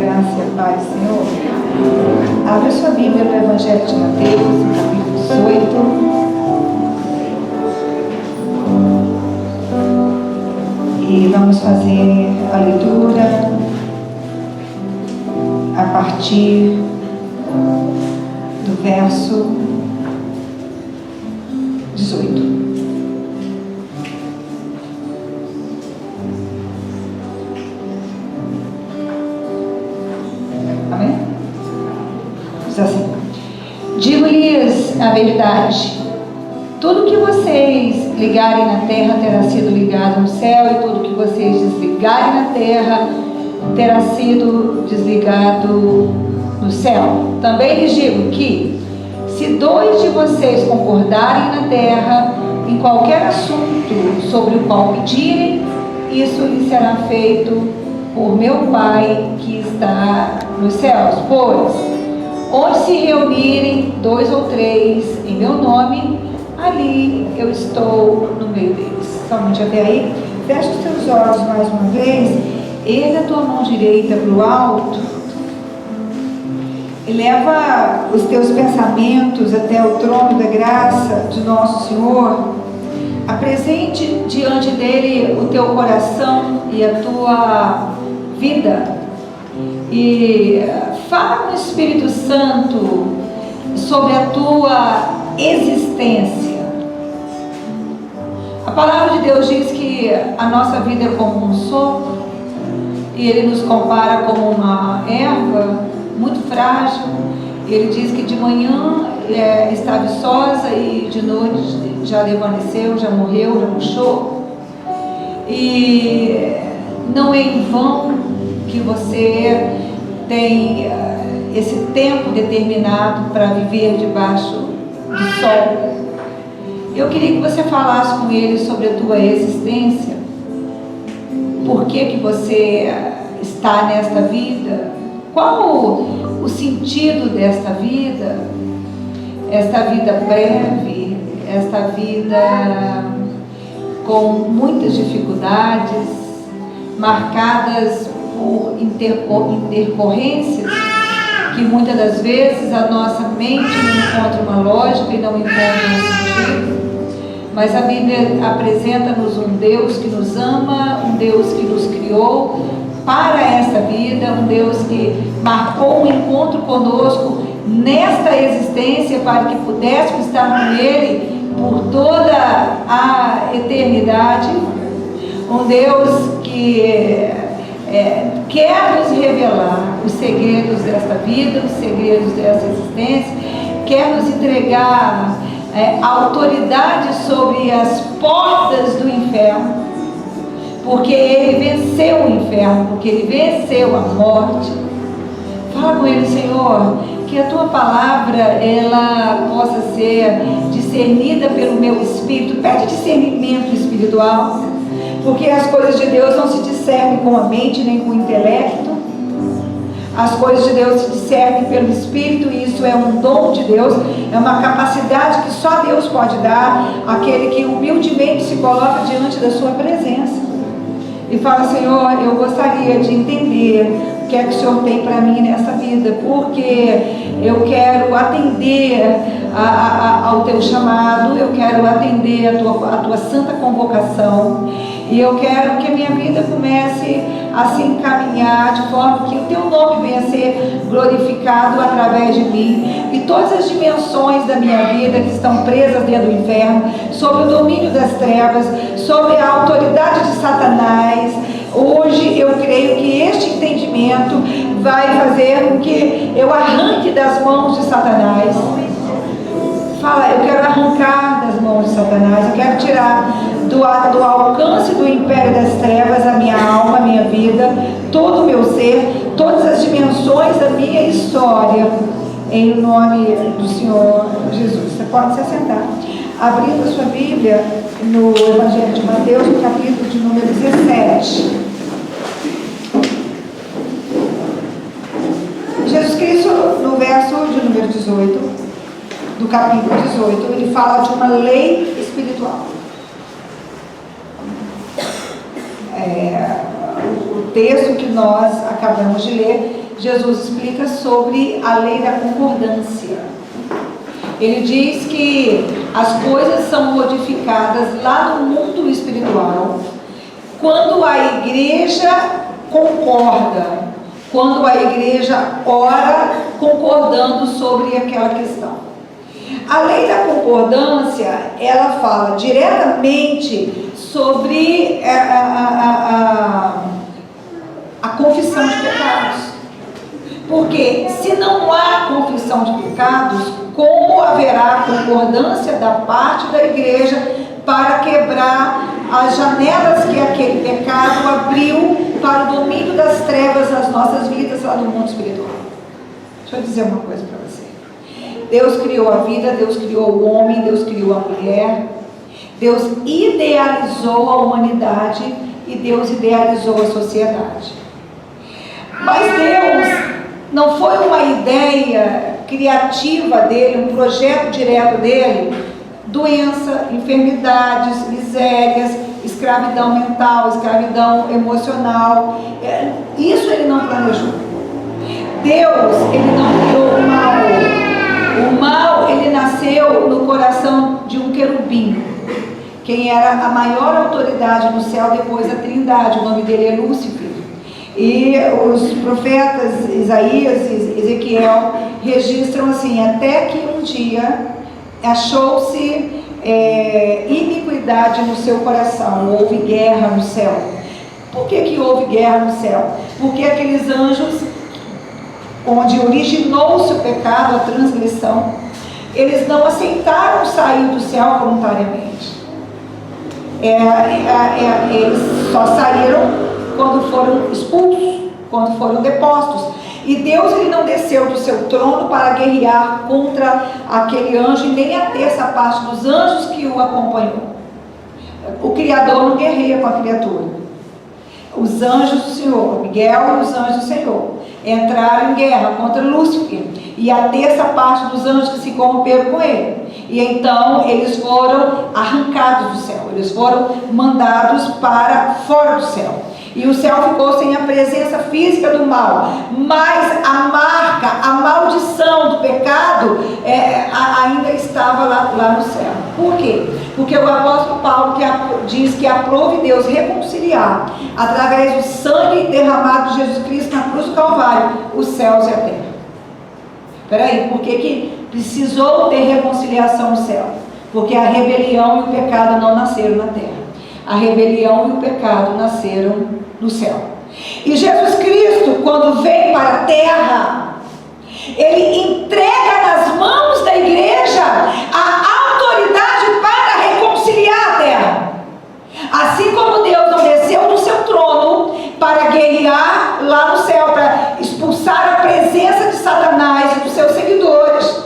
graça e a paz, Senhor. Abra sua Bíblia no Evangelho de Mateus, capítulo 18. E vamos fazer a leitura a partir do verso 18. Amém? Diz assim: digo-lhes a verdade, tudo que vocês ligarem na terra terá sido ligado no céu, e tudo que vocês desligarem na terra terá sido desligado no céu. Também lhes digo que, se dois de vocês concordarem na terra em qualquer assunto sobre o qual pedirem, isso lhes será feito por meu Pai que está nos céus. Pois, onde se reunirem 2 ou 3 em meu nome, ali eu estou no meio deles. Somente até aí. Fecha os teus olhos mais uma vez. Erga a tua mão direita para o alto. E leva os teus pensamentos até o trono da graça de nosso Senhor. Apresente diante dele o teu coração e a tua vida. E fala no Espírito Santo sobre a tua existência. A palavra de Deus diz que a nossa vida é como um sopro, e ele nos compara como uma erva muito frágil. Ele diz que de manhã está viçosa e de noite já desvaneceu, já morreu, já murchou. E não é em vão que você tem esse tempo determinado para viver debaixo do sol. Eu queria que você falasse com ele sobre a tua existência. Por que você está nesta vida? Qual o sentido desta vida? Esta vida breve, esta vida com muitas dificuldades, marcadas por intercorrências que muitas das vezes a nossa mente não encontra uma lógica e não encontra um sentido. Mas a Bíblia apresenta-nos um Deus que nos ama, um Deus que nos criou para essa vida, um Deus que marcou um encontro conosco nesta existência para que pudéssemos estar com Ele por toda a eternidade. Um Deus que quer nos revelar os segredos desta vida, os segredos dessa existência, quer nos entregar autoridade sobre as portas do inferno, porque Ele venceu o inferno, porque Ele venceu a morte. Fala com Ele: Senhor, que a Tua palavra ela possa ser discernida pelo meu espírito. Pede discernimento espiritual, porque as coisas de Deus não se discernem com a mente nem com o intelecto. As coisas de Deus se discernem pelo Espírito, e isso é um dom de Deus, é uma capacidade que só Deus pode dar àquele que humildemente se coloca diante da sua presença e fala: Senhor, eu gostaria de entender o que é que o Senhor tem para mim nessa vida, porque eu quero atender ao Teu chamado, eu quero atender a tua santa convocação, e eu quero que a minha vida comece a se encaminhar de forma que o Teu nome venha a ser glorificado através de mim, e todas as dimensões da minha vida que estão presas dentro do inferno, sob o domínio das trevas, sob a autoridade de Satanás. Hoje eu creio que este entendimento vai fazer com que eu arranque das mãos de Satanás. Fala: eu quero arrancar das mãos de Satanás, eu quero tirar do alcance do império das trevas a minha alma, a minha vida, todo o meu ser, todas as dimensões da minha história, em nome do Senhor Jesus. Você pode se assentar. Abrindo a sua Bíblia no Evangelho de Mateus, no capítulo de número 17. Jesus Cristo, no verso de número 18, do capítulo 18, ele fala de uma lei espiritual. O texto que nós acabamos de ler Jesus explica sobre a lei da concordância. Ele diz que as coisas são modificadas lá no mundo espiritual quando a igreja concorda, quando a igreja ora concordando sobre aquela questão. A lei da concordância, ela fala diretamente sobre a confissão de pecados. Porque se não há confissão de pecados, como haverá concordância da parte da igreja para quebrar as janelas que aquele pecado abriu para o domínio das trevas nas nossas vidas lá no mundo espiritual? Deixa eu dizer uma coisa para você. Deus criou a vida, Deus criou o homem, Deus criou a mulher, Deus idealizou a humanidade e Deus idealizou a sociedade. Mas Deus não foi uma ideia criativa dele, um projeto direto dele, doença, enfermidades, misérias, escravidão mental, escravidão emocional. Isso ele não planejou. Deus, ele não criou o mal. O mal, ele nasceu no coração de um querubim. Quem era a maior autoridade no céu depois da Trindade, o nome dele é Lúcifer. E os profetas Isaías e Ezequiel registram assim: até que um dia achou-se iniquidade no seu coração, houve guerra no céu. Por que houve guerra no céu? Porque aqueles anjos, onde originou-se o pecado, a transgressão, eles não aceitaram sair do céu voluntariamente. Eles só saíram quando foram expulsos, quando foram depostos. E Deus, ele não desceu do seu trono para guerrear contra aquele anjo, e nem a terça parte dos anjos que o acompanhou. O Criador não guerreia com a criatura. Os anjos do Senhor, Miguel e os anjos do Senhor, entraram em guerra contra Lúcifer e a terça parte dos anjos que se corromperam com ele. E então eles foram arrancados do céu, eles foram mandados para fora do céu. E o céu ficou sem a presença física do mal, mas a marca, a maldição do pecado ainda estava lá no céu. Por quê? Porque o apóstolo Paulo diz que aprove Deus reconciliar, através do sangue derramado de Jesus Cristo na cruz do Calvário, os céus e a terra. Peraí, por que precisou ter reconciliação no céu? Porque a rebelião e o pecado não nasceram na terra. A rebelião e o pecado nasceram no céu. E Jesus Cristo, quando vem para a terra, ele entrega nas mãos da igreja a autoridade para reconciliar a terra. Assim como Deus não desceu do seu trono para guerrear lá no céu, para expulsar a presença de Satanás e dos seus seguidores,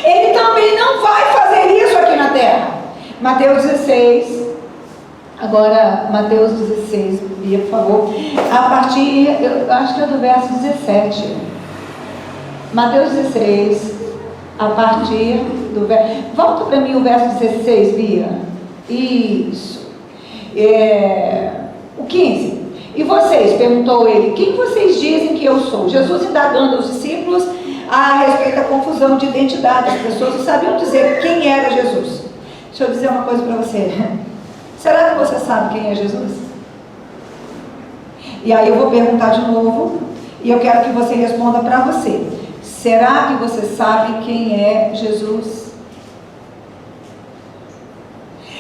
ele também não vai fazer isso aqui na terra. Mateus 16. Agora, Mateus 16, Bia, por favor. A partir, eu acho que é do verso 17. Mateus 16, a partir do verso... Volta para mim o verso 16, Bia. Isso. O 15. E vocês, perguntou ele, quem vocês dizem que eu sou? Jesus indagando aos discípulos a respeito da confusão de identidade. As pessoas não sabiam dizer quem era Jesus. Deixa eu dizer uma coisa para você. Será que você sabe quem é Jesus? E aí eu vou perguntar de novo, e eu quero que você responda para você. Será que você sabe quem é Jesus?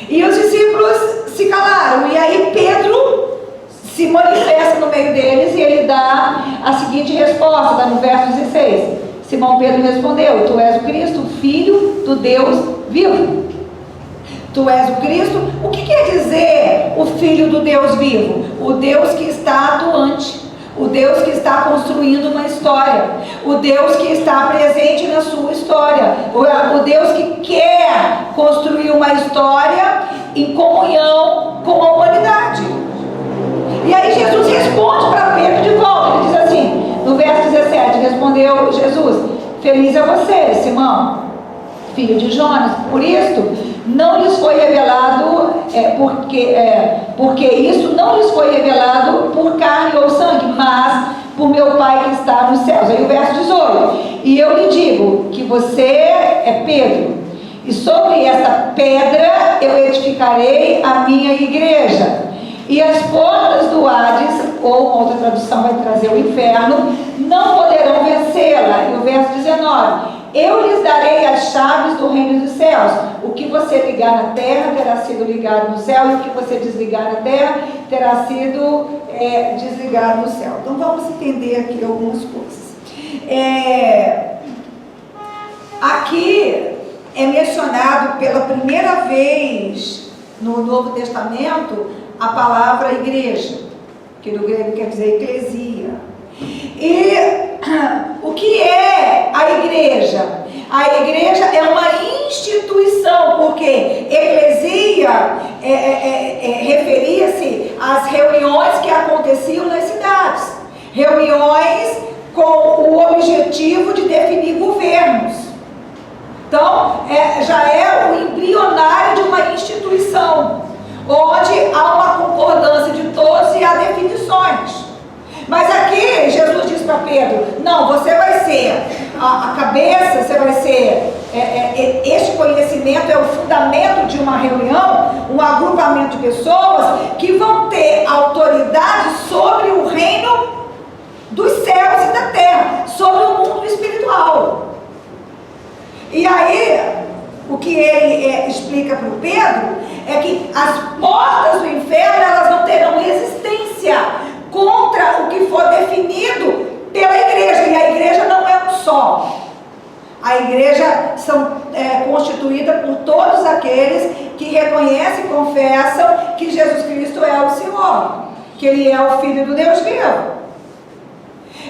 E os discípulos se calaram, e aí Pedro se manifesta no meio deles, e ele dá a seguinte resposta, está no verso 16. Simão Pedro respondeu: tu és o Cristo, o Filho do Deus vivo. Tu és o Cristo. O que quer dizer o Filho do Deus vivo? O Deus que está atuante, o Deus que está construindo uma história, o Deus que está presente na sua história, o Deus que quer construir uma história em comunhão com a humanidade. E aí Jesus responde para Pedro de volta. Ele diz assim, no verso 17, respondeu Jesus: feliz é você, Simão, filho de Jonas, por isto não lhes foi revelado, porque isso não lhes foi revelado por carne ou sangue, mas por meu Pai que está nos céus. E eu lhe digo que você é Pedro, e sobre essa pedra eu edificarei a minha igreja, e as portas do Hades, ou uma outra tradução vai trazer o inferno, não poderão vencê-la. E o verso 19: eu lhes darei as chaves do reino dos céus. O que você ligar na terra terá sido ligado no céu, e o que você desligar na terra terá sido desligado no céu. Então vamos entender aqui algumas coisas. Aqui é mencionado pela primeira vez no Novo Testamento a palavra igreja, que no grego quer dizer eclesia. E o que é a igreja? A igreja é uma instituição, porque eclesia referia-se às reuniões que aconteciam nas cidades, reuniões com o objetivo de definir governos. Então, já é o embrionário de uma instituição, onde há uma concordância de todos e há definições. Mas aqui Jesus diz para Pedro: não, você vai ser a cabeça, você vai ser, este conhecimento é o fundamento de uma reunião, um agrupamento de pessoas que vão ter autoridade sobre o reino dos céus e da terra, sobre o mundo espiritual. E aí, o que ele explica para o Pedro é que as portas do inferno, elas não terão resistência contra o que for definido pela igreja. E a igreja não é um só. A igreja constituída por todos aqueles que reconhecem e confessam que Jesus Cristo é o Senhor, que Ele é o Filho do Deus vivo.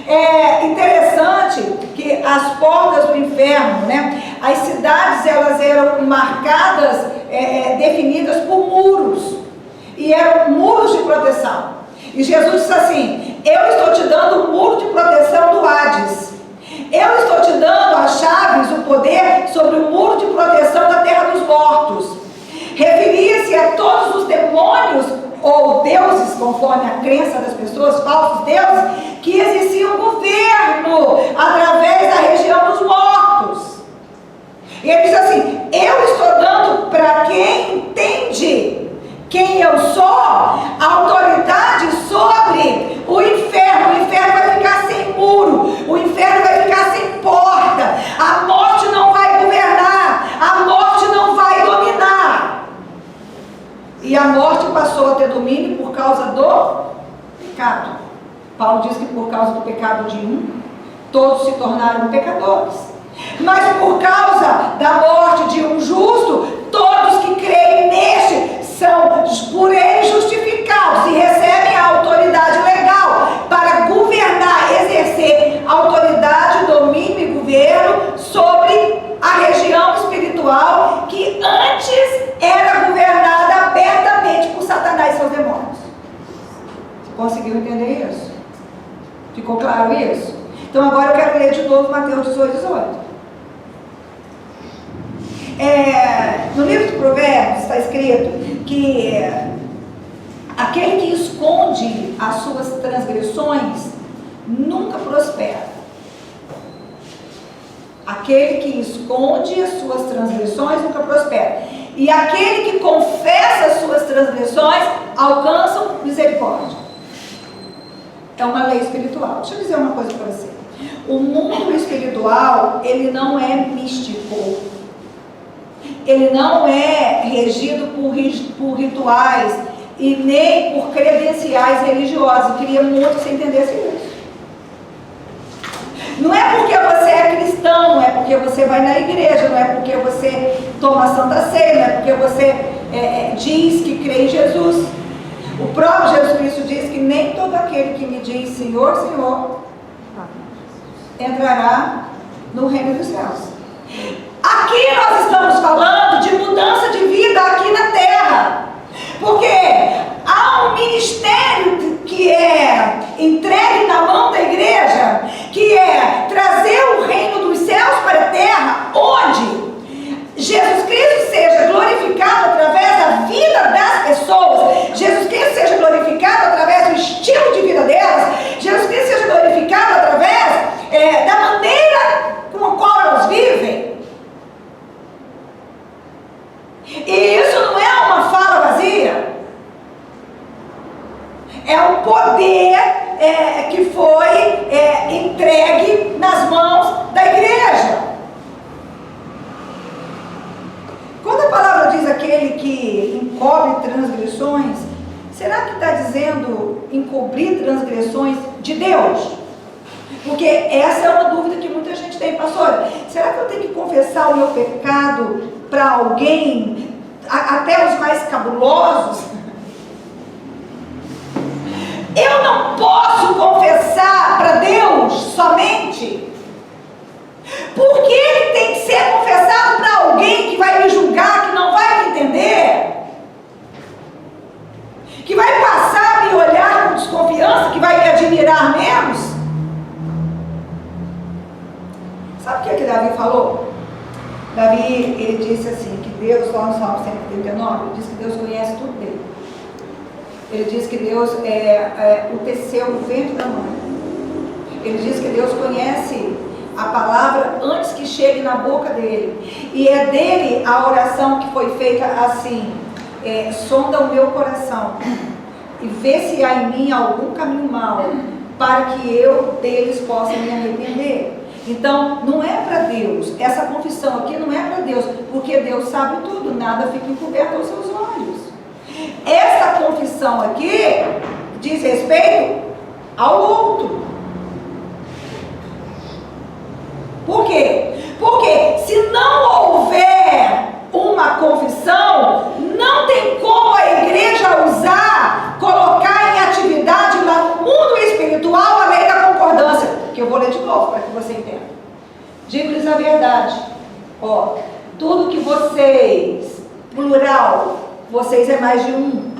É interessante que as portas do inferno, as cidades, elas eram marcadas, definidas por muros, e eram muros de proteção. E Jesus disse assim: eu estou te dando o muro de proteção do Hades, eu estou te dando as chaves, o poder sobre o muro de proteção da terra dos mortos. Referia-se a todos os demônios ou deuses, conforme a crença das pessoas, falsos deuses, que existia um governo através da região dos mortos. E ele diz assim: eu estou dando para quem entende quem eu sou, autoridade sobre o inferno. O inferno vai ficar sem muro, o inferno vai ficar sem porta, a morte não vai governar, a morte não vai dominar. E a morte passou a ter domínio por causa do pecado. Paulo diz que por causa do pecado de um, todos se tornaram pecadores. Mas por causa da morte de um justo, todos que creem neste são por ele justificados e recebem a autoridade legal para governar, exercer autoridade, domínio e governo sobre a região espiritual que antes era governada abertamente por Satanás e seus demônios. Você conseguiu entender isso? Ficou claro isso? Então agora eu quero ler de novo Mateus 18:18. No livro de Provérbios está escrito que aquele que esconde as suas transgressões nunca prospera. Aquele que esconde as suas transgressões nunca prospera. E aquele que confessa as suas transgressões alcança misericórdia. É uma lei espiritual. Deixa eu dizer uma coisa para você. O mundo espiritual, ele não é místico. Ele não é regido por rituais e nem por credenciais religiosos. Eu queria muito que você entendesse isso. Não é porque você é cristão, não é porque você vai na igreja, não é porque você toma a Santa Ceia, não é porque você diz que crê em Jesus. O próprio Jesus Cristo diz que nem todo aquele que me diz Senhor, Senhor, entrará no reino dos céus. Aqui nós estamos falando de mudança de vida aqui na terra, porque há um ministério que é entregue na mão da igreja, que é trazer o reino dos céus para a terra, onde Jesus Cristo seja glorificado através da vida das pessoas, Jesus Cristo seja glorificado através do estilo de vida delas, Jesus Cristo seja glorificado através da maneira que foi entregue nas mãos da igreja. Quando a palavra diz aquele que encobre transgressões, será que está dizendo encobrir transgressões de Deus? Porque essa é uma dúvida que muita gente tem, pastor. Será que eu tenho que confessar o meu pecado para alguém, até os mais cabulosos? Eu não posso confessar para Deus somente. Por que ele tem que ser confessado para alguém que vai me julgar, que não vai me entender? Que vai passar a me olhar com desconfiança, que vai me admirar menos? Sabe o que Davi falou? Davi, ele disse assim, que Deus, lá no Salmo 139, ele diz que Deus conhece tudo dele. Ele diz que Deus o teceu no ventre da mãe. Ele diz que Deus conhece a palavra antes que chegue na boca dele. E é dele a oração que foi feita assim: sonda o meu coração e vê se há em mim algum caminho mau, para que eu deles possa me arrepender. Então, não é para Deus, essa confissão aqui não é para Deus, porque Deus sabe tudo, nada fica encoberto aos seus olhos. Essa confissão aqui diz respeito ao outro. Por quê? Porque se não houver uma confissão, não tem como a igreja usar, colocar em atividade lá no mundo espiritual a lei da concordância, que eu vou ler de novo para que você entenda. Digo-lhes a verdade, tudo que vocês, plural, vocês é mais de um,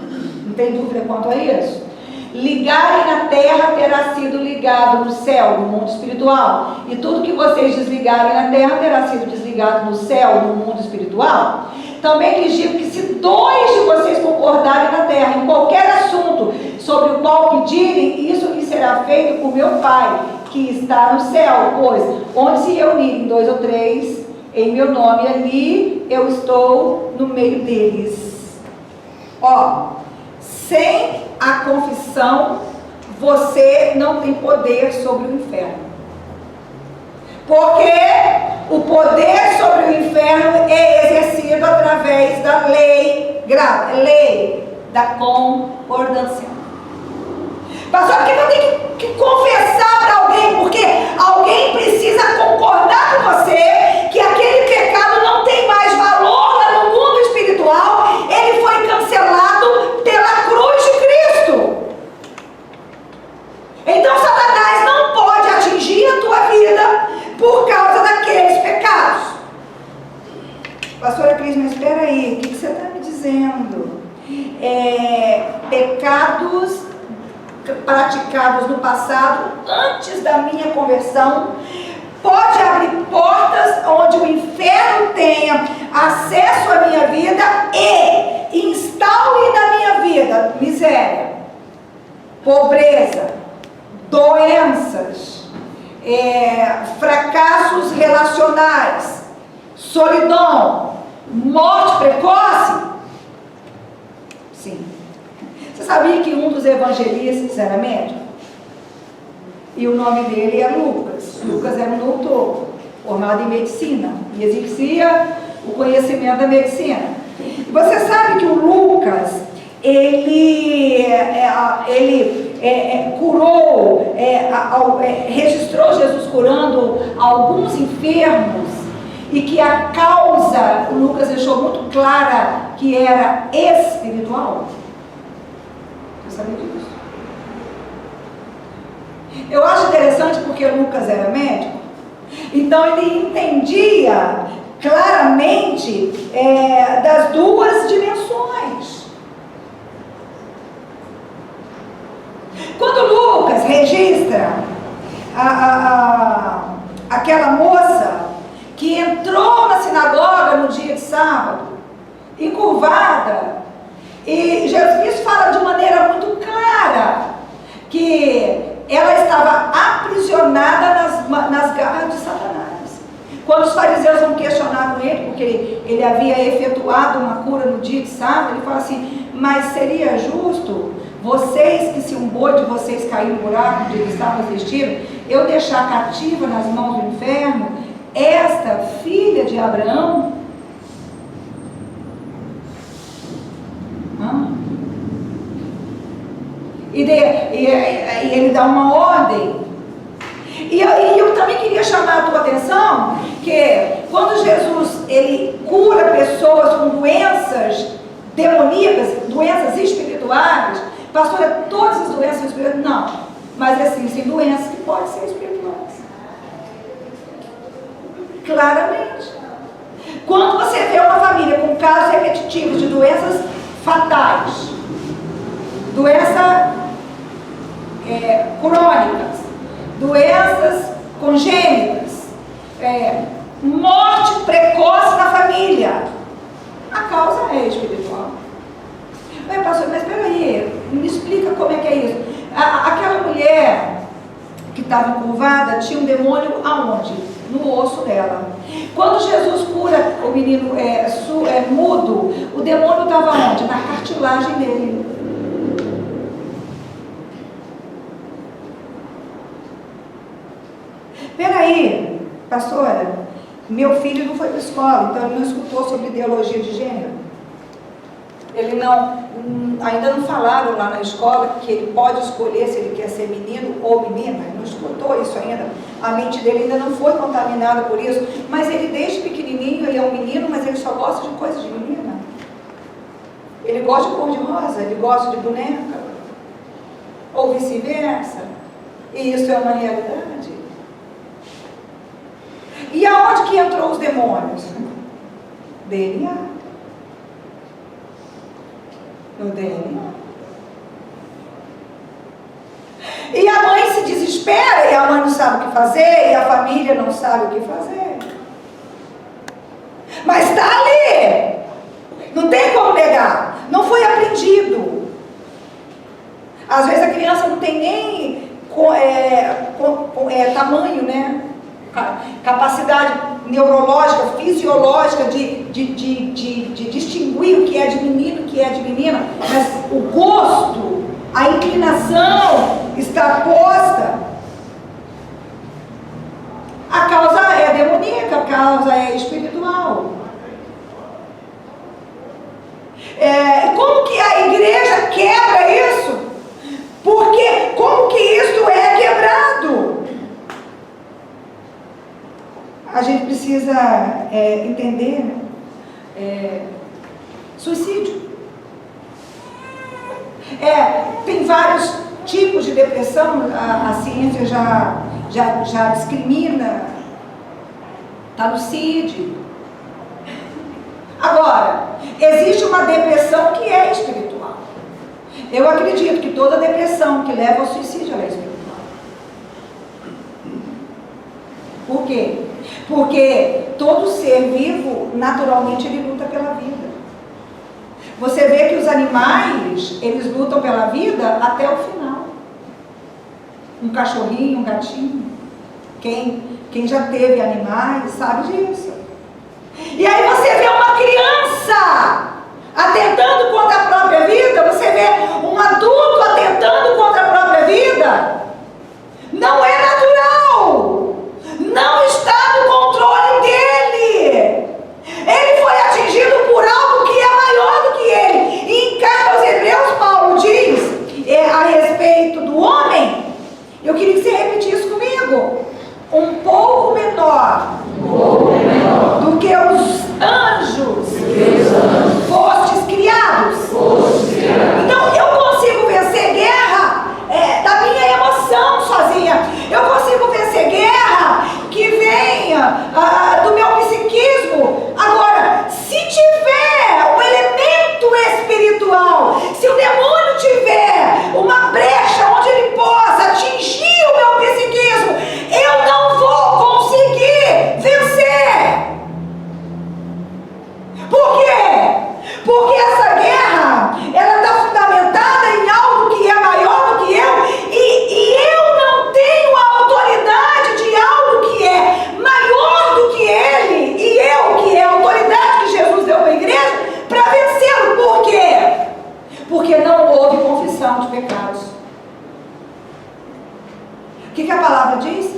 não tem dúvida quanto a isso, ligarem na terra terá sido ligado no céu, no mundo espiritual, e tudo que vocês desligarem na terra terá sido desligado no céu, no mundo espiritual. Também lhes digo que se 2 de vocês concordarem na terra em qualquer assunto sobre o qual pedirem, isso lhes será feito por meu Pai que está no céu, pois onde se reunirem 2 ou 3 em meu nome, ali eu estou no meio deles. Sem a confissão, você não tem poder sobre o inferno. Porque o poder sobre o inferno é exercido através da lei da concordância. Pastor, por que eu tenho que confessar para alguém? Porque alguém precisa concordar com você que aquele pecado não tem mais valor lá no mundo espiritual. Ele foi cancelado pela cruz de Cristo. Então Satanás não pode atingir a tua vida por causa daqueles pecados. Pastora Cris, mas espera aí, o que você está me dizendo? Pecados praticados no passado, antes da minha conversão, pode abrir portas onde o inferno tenha acesso à minha vida e instaure na minha vida miséria, pobreza, doenças, fracassos relacionais, solidão, morte precoce. Sim. Você sabia que um dos evangelistas era médico? E o nome dele é Lucas. Lucas era um doutor, formado em medicina, e exercia o conhecimento da medicina. Você sabe que o Lucas, ele curou, registrou Jesus curando alguns enfermos, e que a causa, o Lucas deixou muito clara, que era espiritual. Você sabia disso? Eu acho interessante porque Lucas era médico, então ele entendia claramente das duas dimensões. Quando Lucas registra aquela moça que entrou na sinagoga no dia de sábado, encurvada, e Jesus fala de maneira muito clara que ela estava aprisionada nas garras de Satanás. Quando os fariseus vão questionar com ele, porque ele havia efetuado uma cura no dia de sábado, ele fala assim: mas seria justo vocês, que se um boi de vocês cair no buraco onde eles estavam assistindo, eu deixar cativa nas mãos do inferno esta filha de Abraão? E ele dá uma ordem. E eu também queria chamar a tua atenção que quando Jesus ele cura pessoas com doenças demoníacas, doenças espirituais, pastora, todas as doenças espirituais, não, mas assim, tem doenças que podem ser espirituais, claramente. Quando você vê uma família com casos repetitivos de doenças fatais, doenças crônicas, doenças congênitas, morte precoce na família, a causa é espiritual. Pastor, mas peraí, me explica como é que é isso. Aquela mulher que estava encurvada tinha um demônio aonde? No osso dela. Quando Jesus cura o menino mudo, o demônio estava onde? Na cartilagem dele. Peraí, pastora, meu filho não foi para a escola, então ele não escutou sobre ideologia de gênero. Ele ainda não falaram lá na escola que ele pode escolher se ele quer ser menino ou menina. Ele não escutou isso ainda. A mente dele ainda não foi contaminada por isso. Mas ele, desde pequenininho, ele é um menino, mas ele só gosta de coisas de menina. Ele gosta de cor de rosa, ele gosta de boneca. Ou vice-versa. E isso é uma realidade. E aonde que entrou os demônios? DNA. No DNA. E a mãe se desespera, e a mãe não sabe o que fazer, e a família não sabe o que fazer. Mas está ali. Não tem como negar. Não foi aprendido. Às vezes a criança não tem nem tamanho, né? Capacidade neurológica, fisiológica de distinguir o que é de menino e o que é de menina, mas o gosto, a inclinação está posta. A causa é demoníaca, a causa é espiritual. Como que a igreja quebra isso? Porque como que isso é quebrado? A gente precisa entender, né? Suicídio. Tem vários tipos de depressão, a ciência já discrimina, está no CID. Agora, existe uma depressão que é espiritual. Eu acredito que toda depressão que leva ao suicídio ela é espiritual. Por quê? Porque todo ser vivo, naturalmente, ele luta pela vida. Você vê que os animais, eles lutam pela vida até o final. Um cachorrinho, um gatinho. Quem já teve animais sabe disso. E aí você vê uma criança atentando contra a própria vida, você vê um adulto atentando contra a própria vida. Não é natural. Não está no controle dele. Ele foi atingido por algo que é maior do que ele. E em Carta aos Hebreus, Paulo diz a respeito do homem, eu queria que você repetisse comigo, um pouco menor do que os anjos fostes criados. Então eu consigo vencer guerra da minha emoção sozinha. que a palavra diz?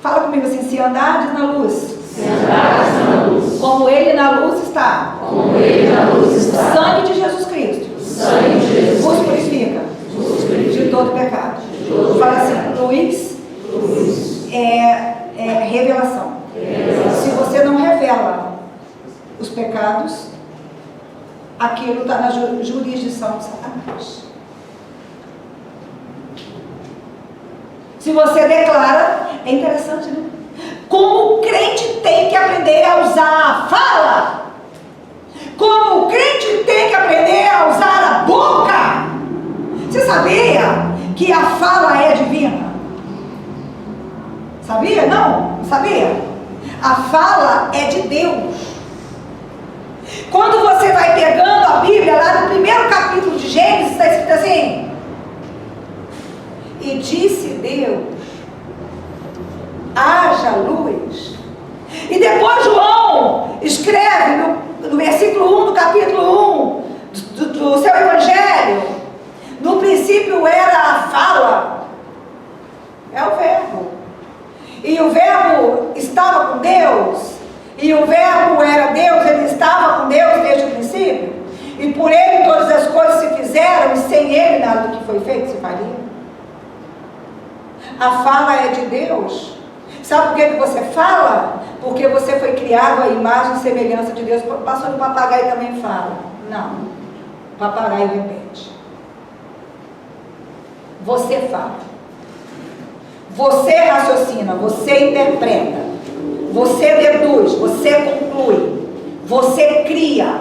Fala comigo assim: se andardes na luz, Se andardes na luz, como Ele na luz está, como Ele na luz está, o sangue de Jesus Cristo o sangue de Jesus vos Cristo purifica vos purifica de todo pecado. todo Fala pecado. assim: Luiz Luz, é revelação. revelação. Se você não revela os pecados, aquilo está na jurisdição de Satanás. Se você declara, é interessante, né? Como o crente tem que aprender a usar a fala, como o crente tem que aprender a usar a boca. Você sabia que a fala é divina? Sabia? Não? Sabia? A fala é de Deus. Quando você vai pegando a Bíblia, lá no primeiro capítulo de Gênesis, está escrito assim: e disse Deus, haja luz. E depois João escreve no versículo 1 do capítulo 1 do seu evangelho: no princípio era a fala, é o verbo, e o verbo estava com Deus, e o verbo era Deus, ele estava com Deus desde o princípio, e por ele todas as coisas se fizeram, e sem ele nada do que foi feito se faria. A fala é de Deus. Sabe por que você fala? Porque você foi criado à imagem e semelhança de Deus. O pastor do papagaio também fala. Não, o papagaio repete. Você fala, você raciocina, você interpreta, você deduz, você conclui, você cria,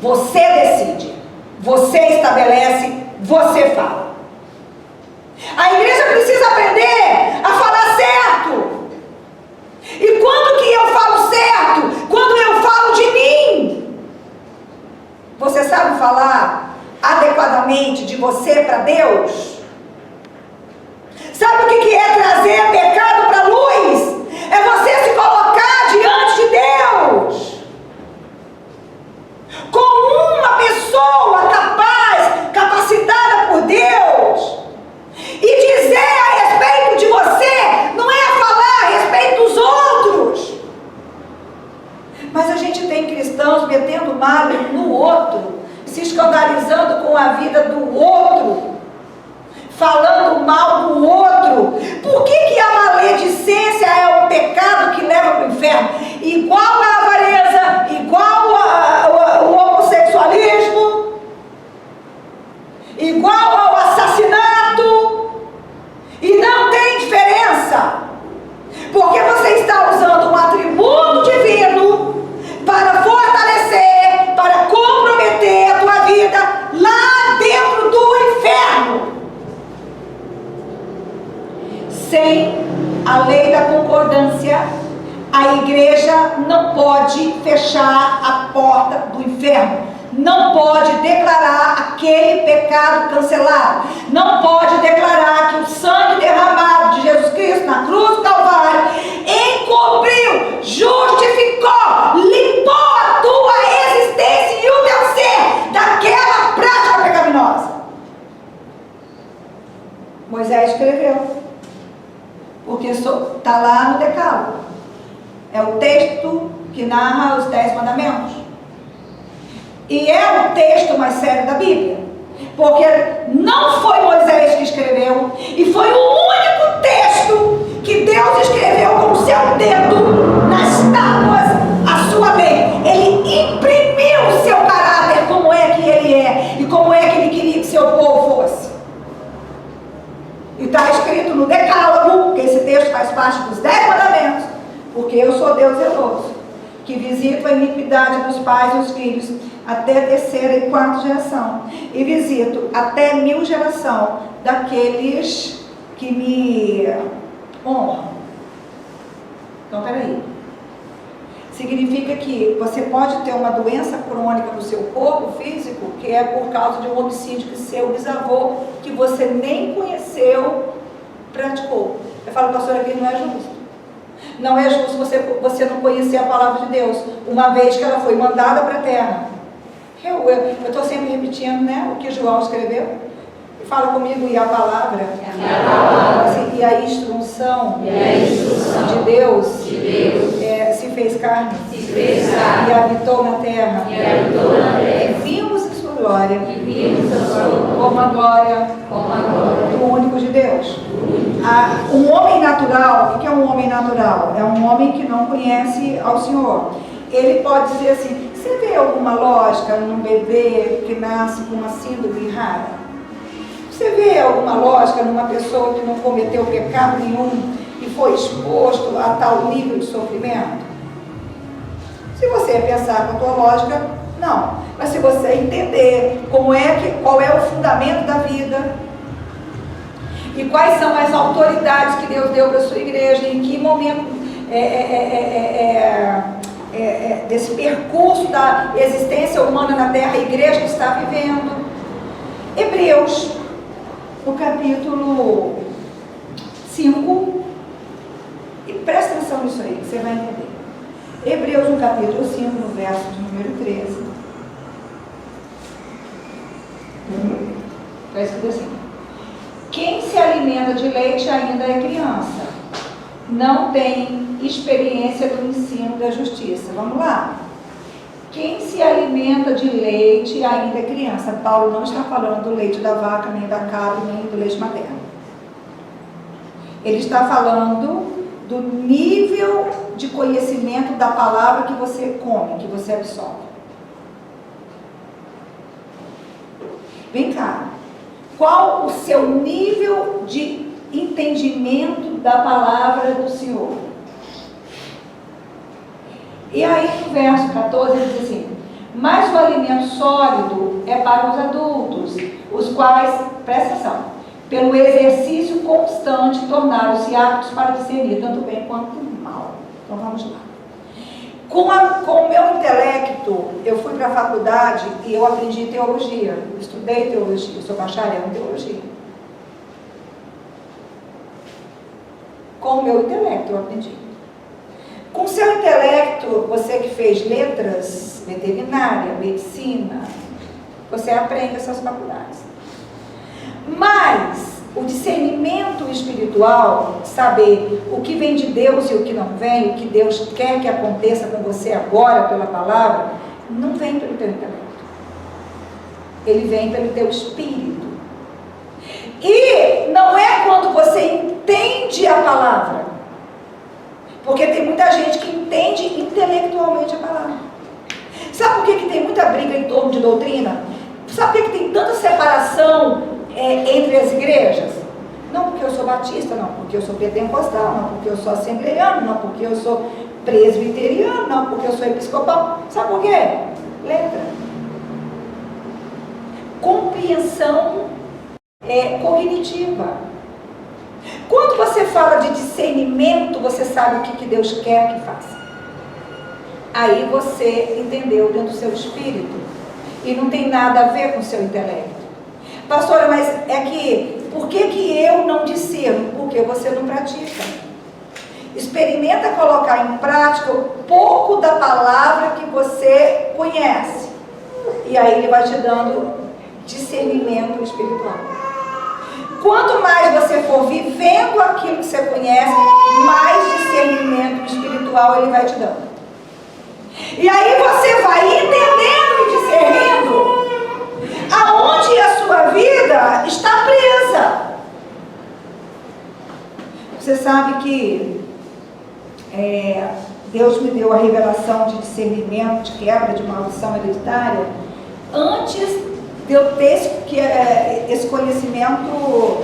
você decide, você estabelece, você fala. A igreja precisa aprender a falar certo. E quando que eu falo certo? Quando eu falo de mim. Você sabe falar adequadamente de você para Deus? Sabe o que é trazer pecado para a luz? É você se colocar diante de Deus como uma pessoa capaz, capacitada por Deus, e dizer a respeito de você, não é falar a respeito dos outros. Mas a gente tem cristãos metendo malho no outro, se escandalizando com a vida do outro, falando mal do outro. Por que a maledicência é um pecado que leva para o inferno? Igual a avareza, igual o homossexualismo, igual ao assassinato, e não tem diferença, porque você está usando um atributo divino para fortalecer, para comprometer a tua vida lá dentro do inferno. Sem a lei da concordância, a igreja não pode fechar a porta do inferno, não pode declarar aquele pecado cancelado, não pode declarar que o sangue derramado de Jesus Cristo na cruz do Calvário encobriu, justificou, limpou a tua existência e o teu ser daquela prática pecaminosa. Moisés escreveu, porque está lá no Decálogo, é o texto que narra os 10 mandamentos. E é o texto mais sério da Bíblia, porque não foi Moisés que escreveu, e foi o único texto que Deus escreveu com o seu dedo nas tábuas a sua lei. Ele imprimiu o seu caráter, como é que ele é e como é que ele queria que seu povo fosse. E está escrito no Decálogo, que esse texto faz parte dos 10 mandamentos, porque eu sou Deus zeloso, que visito a iniquidade dos pais e dos filhos até a terceira e quarta geração, e visito até 1000 gerações daqueles que me honram. Então, peraí. Significa que você pode ter uma doença crônica no seu corpo físico, que é por causa de um homicídio que seu bisavô, que você nem conheceu, praticou. Eu falo, pastor, aqui não é justo. Não é justo você não conhecer a palavra de Deus, uma vez que ela foi mandada para a terra. Eu estou sempre repetindo, né, o que João escreveu. Fala comigo, e a palavra, e a instrução, de Deus, se fez carne, e habitou na terra, e vimos a sua glória, como a glória do único de Deus. Um homem natural, o que é um homem natural? É um homem que não conhece ao Senhor. Ele pode dizer assim: você vê alguma lógica num bebê que nasce com uma síndrome rara? Você vê alguma lógica numa pessoa que não cometeu pecado nenhum e foi exposto a tal nível de sofrimento? Se você pensar com a tua lógica, não. Mas se você entender qual é o fundamento da vida e quais são as autoridades que Deus deu para a sua igreja, em que momento desse percurso da existência humana na terra a igreja está vivendo. Hebreus, no capítulo 5, e presta atenção nisso aí, que você vai entender. Hebreus, no capítulo 5, no verso de número 13. Vai escrever assim: quem se alimenta de leite ainda é criança, não tem experiência do ensino da justiça. Vamos lá. Quem se alimenta de leite ainda é criança. Paulo não está falando do leite da vaca, nem da cabra, nem do leite materno. Ele está falando do nível de conhecimento da palavra que você come, que você absorve. Vem cá. Qual o seu nível de entendimento da palavra do Senhor? E aí no verso 14 ele diz assim: mas o alimento sólido é para os adultos, os quais, presta atenção, pelo exercício constante tornaram-se aptos para discernir tanto bem quanto mal. Então vamos lá. Com o meu intelecto, eu fui para a faculdade e eu aprendi teologia, estudei teologia, sou bacharel em teologia. Com o meu intelecto eu aprendi. Com o seu intelecto, você que fez letras, veterinária, medicina, você aprende essas faculdades. Mas o discernimento espiritual, saber o que vem de Deus e o que não vem, o que Deus quer que aconteça com você agora pela palavra, não vem pelo teu intelecto. Ele vem pelo teu espírito. E não é quando você entende a palavra. Porque tem muita gente que entende intelectualmente a palavra. Sabe por que tem muita briga em torno de doutrina? Sabe por que tem tanta separação entre as igrejas? Não porque eu sou batista, não porque eu sou pentecostal, não porque eu sou assembleiano, não porque eu sou presbiteriano, não porque eu sou episcopal. Sabe por quê? Letra. Compreensão cognitiva. Quando você fala de discernimento, você sabe o que Deus quer que faça. Aí você entendeu dentro do seu espírito e não tem nada a ver com o seu intelecto. Pastora, mas por que eu não discerno? Porque você não pratica. Experimenta colocar em prática o pouco da palavra que você conhece. E aí ele vai te dando discernimento espiritual. Quanto mais você for vivendo aquilo que você conhece, mais discernimento espiritual ele vai te dando. E aí você vai entendendo e discernindo aonde a sua vida está presa. Você sabe que Deus me deu a revelação de discernimento, de quebra de maldição hereditária, antes de eu ter esse conhecimento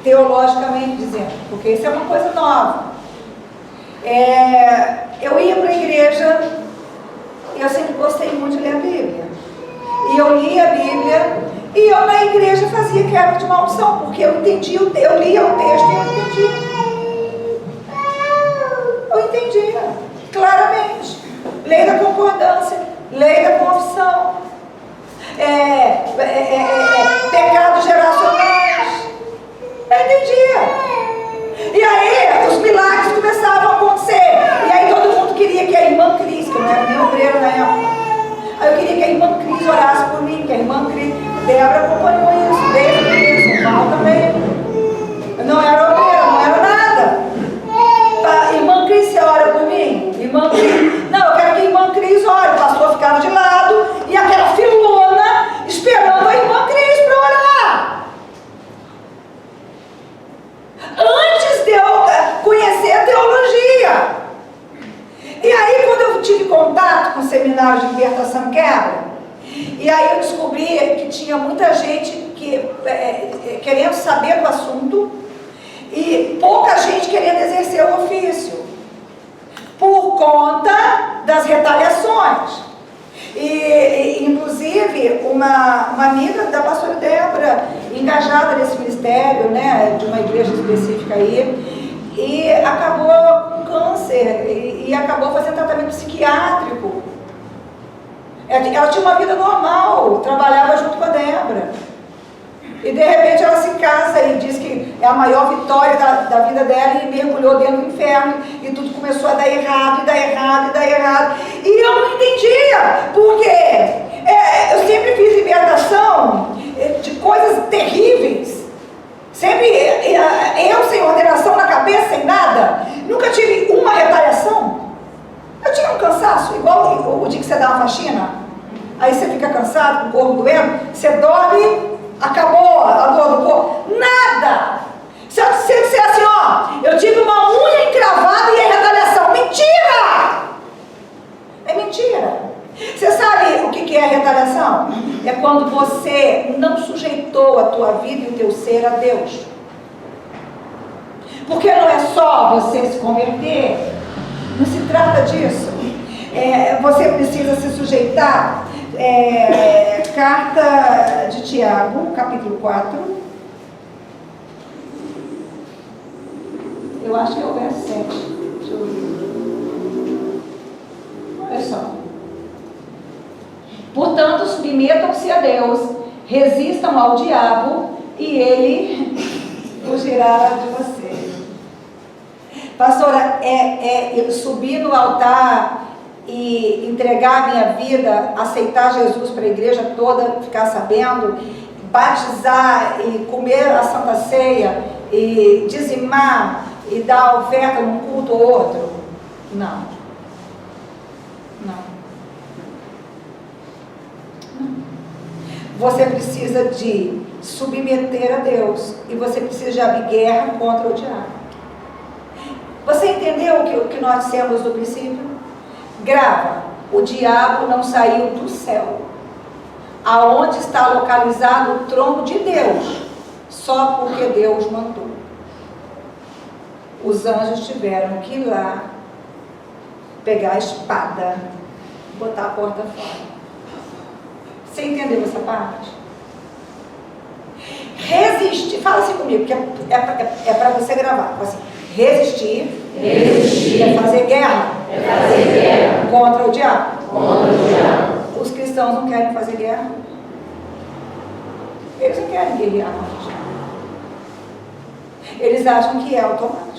teologicamente dizendo, porque isso é uma coisa nova. Eu ia para a igreja e eu sempre gostei muito de ler a Bíblia. E eu lia a Bíblia e eu na igreja fazia quebra de maldição, porque eu lia o texto e eu entendia claramente. Lei da concordância, lei da confissão. Pecados geracionais. Eu entendia. E aí os milagres começavam a acontecer. E aí todo mundo queria que a irmã Cris, que eu não era nem obreira na época, aí eu queria que a irmã Cris orasse por mim, que a irmã Cris, Débora acompanhou isso desde o começo. um seminário de libertação quebra. E aí eu descobri que tinha muita gente querendo saber do assunto e pouca gente querendo exercer o ofício, por conta das retaliações. E inclusive, uma amiga da pastora Débora, engajada nesse ministério, né, de uma igreja específica aí, e acabou com câncer, e acabou fazendo tratamento psiquiátrico. Ela tinha uma vida normal, trabalhava junto com a Débora. E de repente ela se casa e diz que é a maior vitória da vida dela, e mergulhou dentro do inferno, e tudo começou a dar errado, e dar errado, e dar errado. E eu não entendia, porque eu sempre fiz libertação de coisas terríveis. Sempre eu sem ordenação na cabeça, sem nada. Nunca tive uma retaliação. Eu tinha um cansaço, igual o dia que você dá uma faxina, aí você fica cansado, com o corpo doendo, você dorme, acabou a dor do corpo. Nada! Se eu disser assim, ó, eu tive uma unha encravada e é retaliação. Mentira! É mentira. Você sabe o que é retaliação? É quando você não sujeitou a tua vida e o teu ser a Deus. Porque não é só você se converter, não se trata disso. Você precisa se sujeitar. Carta de Tiago, capítulo 4. Eu acho que é o verso 7. Deixa eu ver. Olha só. Portanto, submetam-se a Deus, resistam ao diabo, e ele fugirá de você. Pastora, subir no altar e entregar a minha vida, aceitar Jesus para a igreja toda ficar sabendo, batizar e comer a Santa Ceia e dizimar e dar oferta num culto ou outro? Não. Não. Você precisa de submeter a Deus, e você precisa de abrir guerra contra o diabo. Você entendeu o que nós dissemos no princípio? Grava, o diabo não saiu do céu. Aonde está localizado o trono de Deus? Só porque Deus mandou. Os anjos tiveram que ir lá, pegar a espada, botar a porta fora. Você entendeu essa parte? Resistir, fala assim comigo, que é para você gravar. Fala assim, resistir é fazer guerra, contra o diabo. Os cristãos não querem fazer guerra. Eles não querem guerrear contra o diabo. Eles acham que é automático.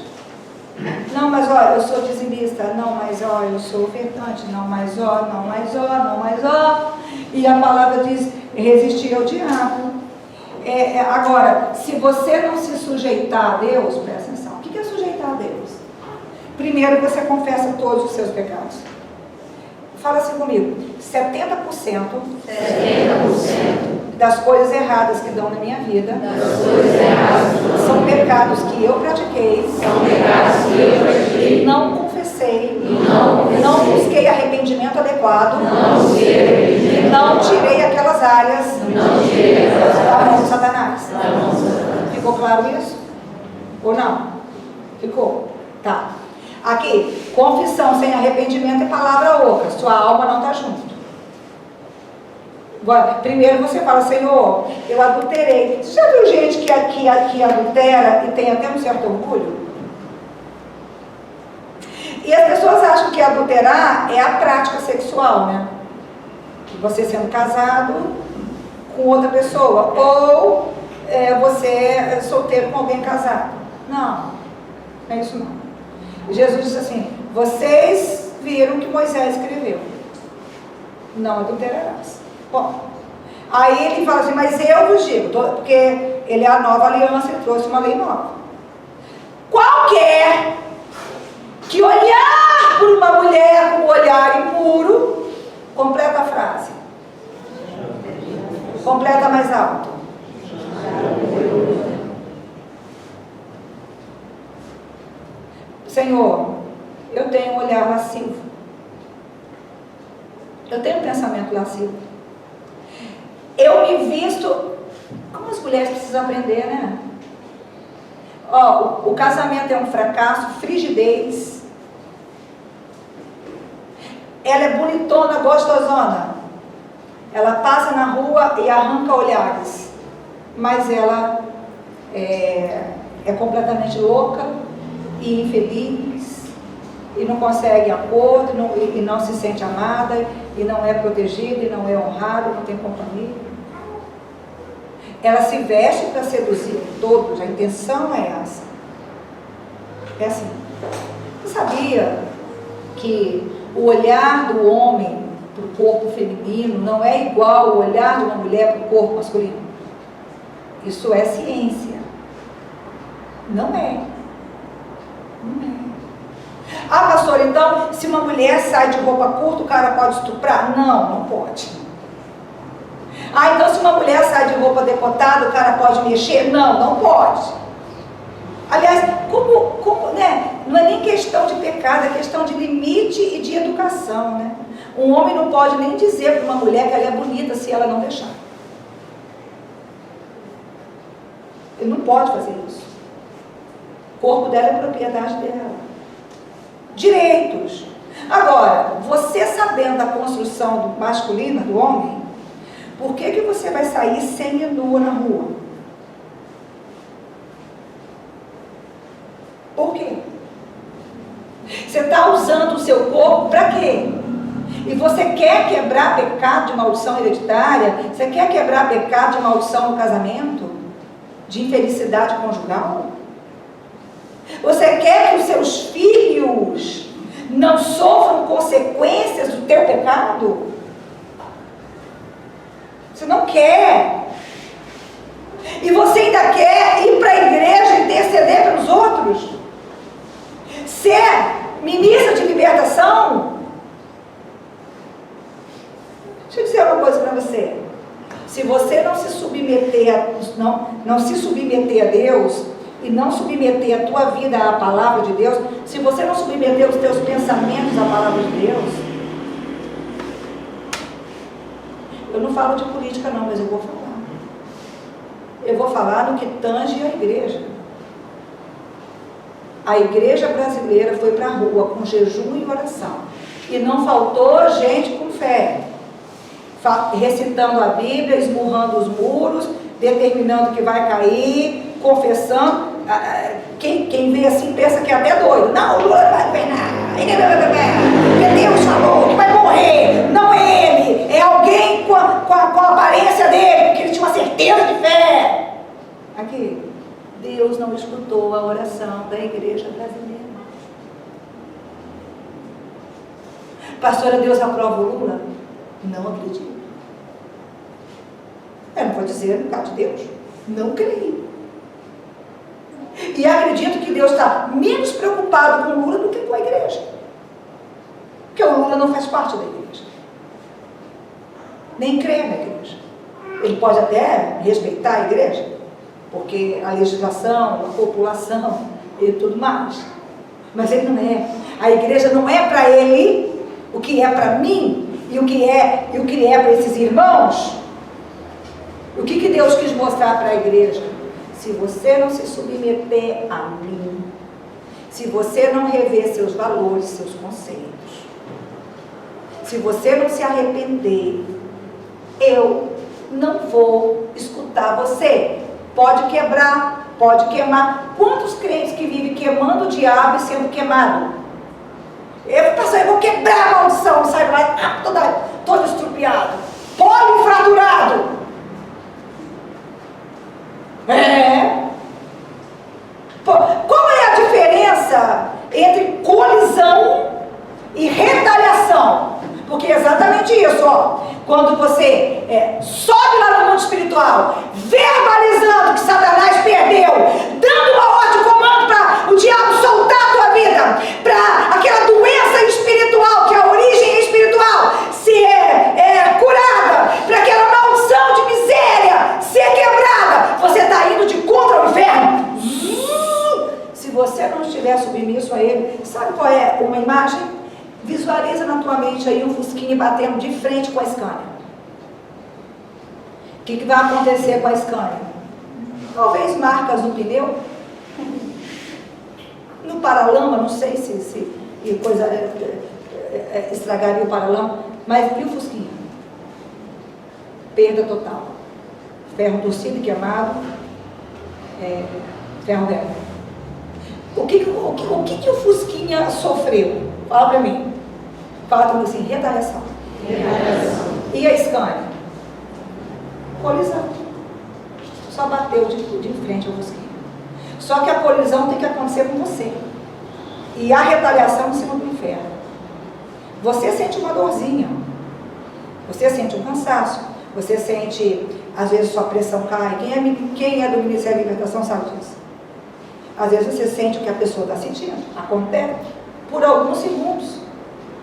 Não, mas ó, eu sou dizimista. Não, mas ó, eu sou ofertante. Não, mas ó, não, mas ó, não, mas ó. E a palavra diz resistir ao diabo. Agora, se você não se sujeitar a Deus, presta atenção. O que é sujeitar a Deus? Primeiro, você confessa todos os seus pecados. Fala assim comigo. 70% das coisas erradas que dão na minha vida são pecados que eu pratiquei, não confessei, não busquei arrependimento adequado, não tirei aquelas áreas da mão de Satanás. Ficou claro isso? Ou não? Ficou? Tá. Aqui, confissão sem arrependimento é palavra oca. Sua alma não está junto. Primeiro você fala, Senhor, eu adulterei. Você já viu gente que adultera e tem até um certo orgulho? E as pessoas acham que adulterar é a prática sexual, né? Você sendo casado com outra pessoa, ou você solteiro com alguém casado. Não, não é isso não. Jesus disse assim, vocês viram que Moisés escreveu, não adulterarás. Bom, aí ele fala assim, mas eu vos digo, porque ele é a nova aliança, ele trouxe uma lei nova. Qualquer que olhar por uma mulher com um olhar impuro, completa a frase. Completa mais alto. Senhor, eu tenho um olhar lascivo. Eu tenho um pensamento lascivo. Eu me visto... Como as mulheres precisam aprender, né? Ó, o casamento é um fracasso, frigidez. Ela é bonitona, gostosona. Ela passa na rua e arranca olhares. Mas ela é completamente louca e infeliz. E não consegue acordo, e não se sente amada, e não é protegida, e não é honrada, não tem companhia. Ela se veste para seduzir todos, a intenção é essa. É assim. Você sabia que o olhar do homem para o corpo feminino não é igual ao olhar de uma mulher para o corpo masculino? Isso é ciência. Não é. Não é. Ah, pastor, então, se uma mulher sai de roupa curta, o cara pode estuprar? Não, não pode. Ah, então se uma mulher sai de roupa decotada, o cara pode mexer? Não, não pode. Aliás, né? Não é nem questão de pecado, é questão de limite e de educação, né? Um homem não pode nem dizer para uma mulher que ela é bonita se ela não deixar. Ele não pode fazer isso. O corpo dela é propriedade dela. Direitos. Agora, você sabendo da construção masculina do homem, por que você vai sair semi-nua na rua? Por quê? Você está usando o seu corpo para quê? E você quer quebrar pecado de maldição hereditária? Você quer quebrar pecado de maldição no casamento? De infelicidade conjugal? Você quer que os seus filhos não sofram consequências do teu pecado? Você não quer. E você ainda quer ir para a igreja e interceder pelos outros? Ser ministra de libertação? Deixa eu dizer uma coisa para você. Se você não se submeter a Deus e não submeter a tua vida à palavra de Deus, se você não submeter os teus pensamentos à palavra de Deus, eu não falo de política não, mas eu vou falar. Eu vou falar no que tange a igreja. A igreja brasileira foi para a rua com jejum e oração. E não faltou gente com fé. Recitando a Bíblia, esmurrando os muros, determinando que vai cair, confessando. Quem vê assim pensa que é até doido. Não, o Lula vai governar. Porque Deus falou que vai morrer. Não é ele, é alguém com a aparência dele, porque ele tinha uma certeza de fé. Aqui, Deus não escutou a oração da igreja brasileira. Pastora, Deus aprova o Lula? Não acredito. Eu não vou dizer no caso de Deus. Não creio. E acredito que Deus está menos preocupado com o Lula do que com a igreja. Porque o Lula não faz parte da igreja. Nem crê na igreja. Ele pode até respeitar a igreja, porque a legislação, a população e tudo mais. Mas ele não é. A igreja não é para ele o que é para mim e o que é para esses irmãos. O que Deus quis mostrar para a igreja? Se você não se submeter a mim, se você não rever seus valores, seus conceitos, se você não se arrepender, eu não vou escutar você. Pode quebrar, pode queimar. Quantos crentes que vivem queimando o diabo e sendo queimado? Eu vou quebrar a maldição, sai lá todo estrupiado, polifraturado. Qual é a diferença entre colisão e retaliação? Porque é exatamente isso, ó. Quando você sobe lá no mundo espiritual, verbalizando que Satanás perdeu, dando uma ordem de comando para o diabo soltar a tua vida, para aquela doença espiritual, que a origem é espiritual, ser curada, para aquela maldição de miséria ser quebrada, você está indo de contra o inferno. Se você não estiver submisso a ele, sabe qual é uma imagem? Visualiza na tua mente aí um Fusquinha batendo de frente com a Scania. O que vai acontecer com a Scania? Talvez marcas no pneu, no paralama, não sei se coisa estragaria o paralama, mas e o Fusquinha? Perda total. Ferro torcido e queimado, ferro velho. O que o Fusquinha sofreu? Fala pra mim. Fala pra mim assim, retaliação. E a Scania? Colisão. Só bateu de frente ao Fusquinha. Só que a colisão tem que acontecer com você. E a retaliação em cima do inferno. Você sente uma dorzinha. Você sente um cansaço. Você sente, às vezes, sua pressão cai. Quem é do Ministério da Libertação sabe disso. Às vezes você sente o que a pessoa está sentindo. Acontece por alguns segundos.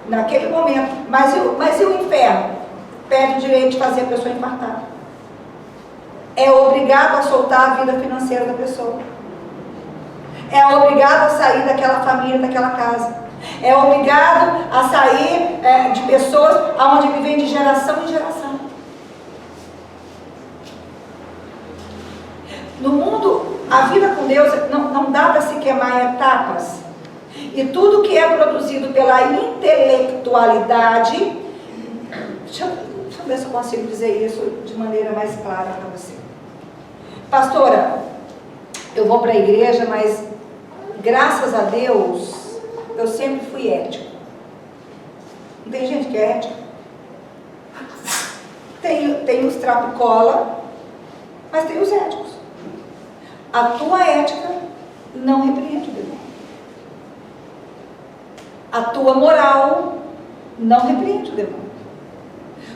Naquele momento. Mas e o inferno? Perde o direito de fazer a pessoa infartar. É obrigado a soltar a vida financeira da pessoa. É obrigado a sair daquela família, daquela casa. É obrigado a sair de pessoas onde ele vem de geração em geração. No mundo, a vida com Deus não dá para se queimar em etapas. E tudo que é produzido pela intelectualidade, deixa eu ver se eu consigo dizer isso de maneira mais clara para você. Pastora, eu vou para a igreja, mas graças a Deus, eu sempre fui ético. Não tem gente que é ética? Tem os trapicola, mas tem os éticos. A tua ética não repreende o demônio. A tua moral não repreende o demônio.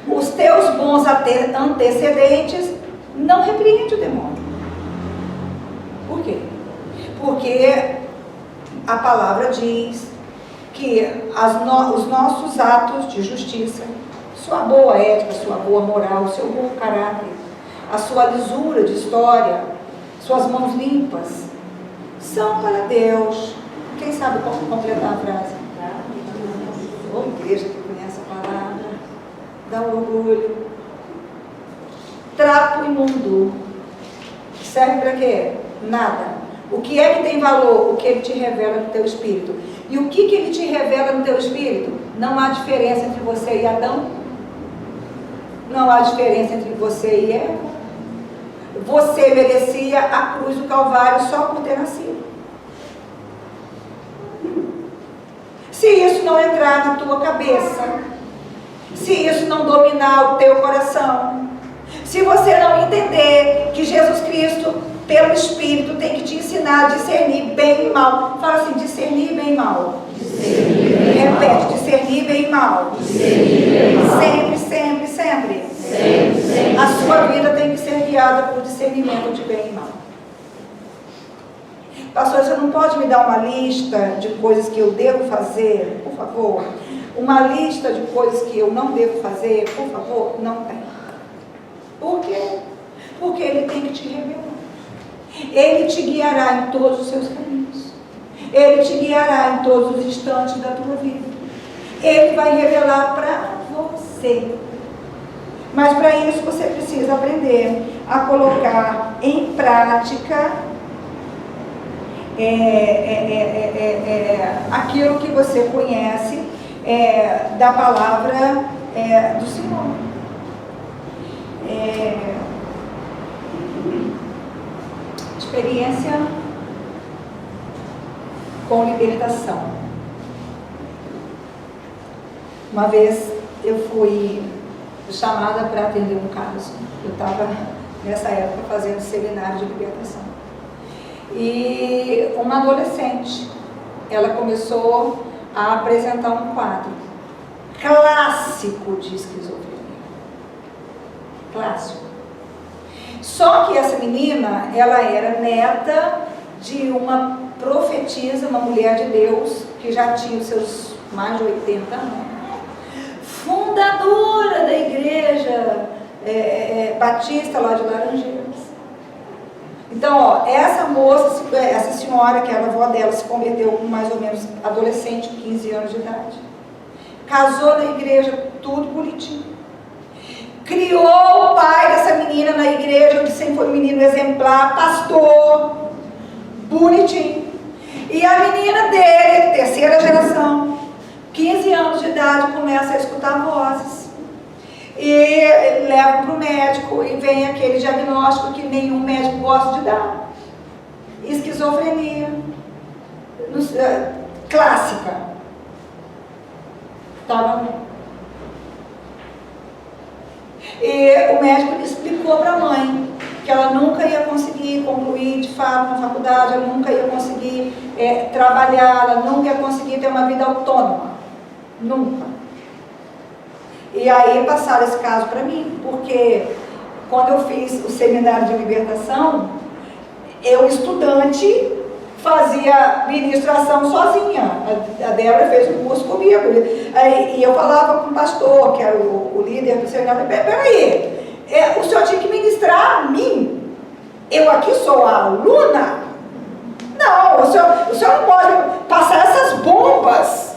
Os teus bons antecedentes não repreende o demônio. Por quê? Porque a palavra diz que os nossos atos de justiça, sua boa ética, sua boa moral, o seu bom caráter, a sua lisura de história, suas mãos limpas, são para Deus. Quem sabe como completar a frase? Ô igreja que conhece a palavra, dá orgulho. Trapo imundo. Serve para quê? Nada. O que é que tem valor? O que ele te revela no teu espírito. E o que ele te revela no teu espírito? Não há diferença entre você e Adão. Não há diferença entre você e Eva. Você merecia a cruz do Calvário só por ter nascido. Se isso não entrar na tua cabeça, se isso não dominar o teu coração, se você não entender que Jesus Cristo, pelo Espírito, tem que te ensinar a discernir bem e mal. Fala assim, discernir bem e mal. Repete, discernir bem e mal. Sempre, sempre, sempre. A sua vida tem que ser guiada por discernimento de bem e mal. Pastor, você não pode me dar uma lista de coisas que eu devo fazer, por favor? Uma lista de coisas que eu não devo fazer, por favor? Não tem. Por quê? Porque ele tem que te revelar. Ele te guiará em todos os seus caminhos. Ele te guiará em todos os instantes da tua vida. Ele vai revelar para você. Mas para isso você precisa aprender a colocar em prática aquilo que você conhece da palavra do Senhor. Experiência com libertação. Uma vez eu fui chamada para atender um caso. Eu estava nessa época fazendo seminário de libertação. E uma adolescente, ela começou a apresentar um quadro clássico de esquizofrenia. Clássico. Só que essa menina, ela era neta de uma profetisa, uma mulher de Deus, que já tinha os seus mais de 80 anos. Fundadora da igreja batista lá de Laranjeiras. Então, essa moça, essa senhora, que era avó dela, se converteu com mais ou menos adolescente, 15 anos de idade. casou na igreja, tudo bonitinho. Criou o pai dessa menina na igreja, onde sempre foi um menino exemplar, pastor, bonitinho. E a menina dele, terceira geração, 15 anos de idade, começa a escutar vozes. E leva para o médico e vem aquele diagnóstico que nenhum médico gosta de dar. Esquizofrenia. Clássica. Estava. E o médico explicou para a mãe que ela nunca ia conseguir concluir de fato na faculdade, ela nunca ia conseguir trabalhar, ela nunca ia conseguir ter uma vida autônoma. Nunca. E aí passaram esse caso para mim, porque quando eu fiz o seminário de libertação, eu, estudante, fazia ministração sozinha. A Débora fez um curso comigo. E eu falava com o pastor, que era o líder do seminário, peraí, o senhor tinha que ministrar a mim. Eu aqui sou a aluna? Não, o senhor não pode passar essas bombas.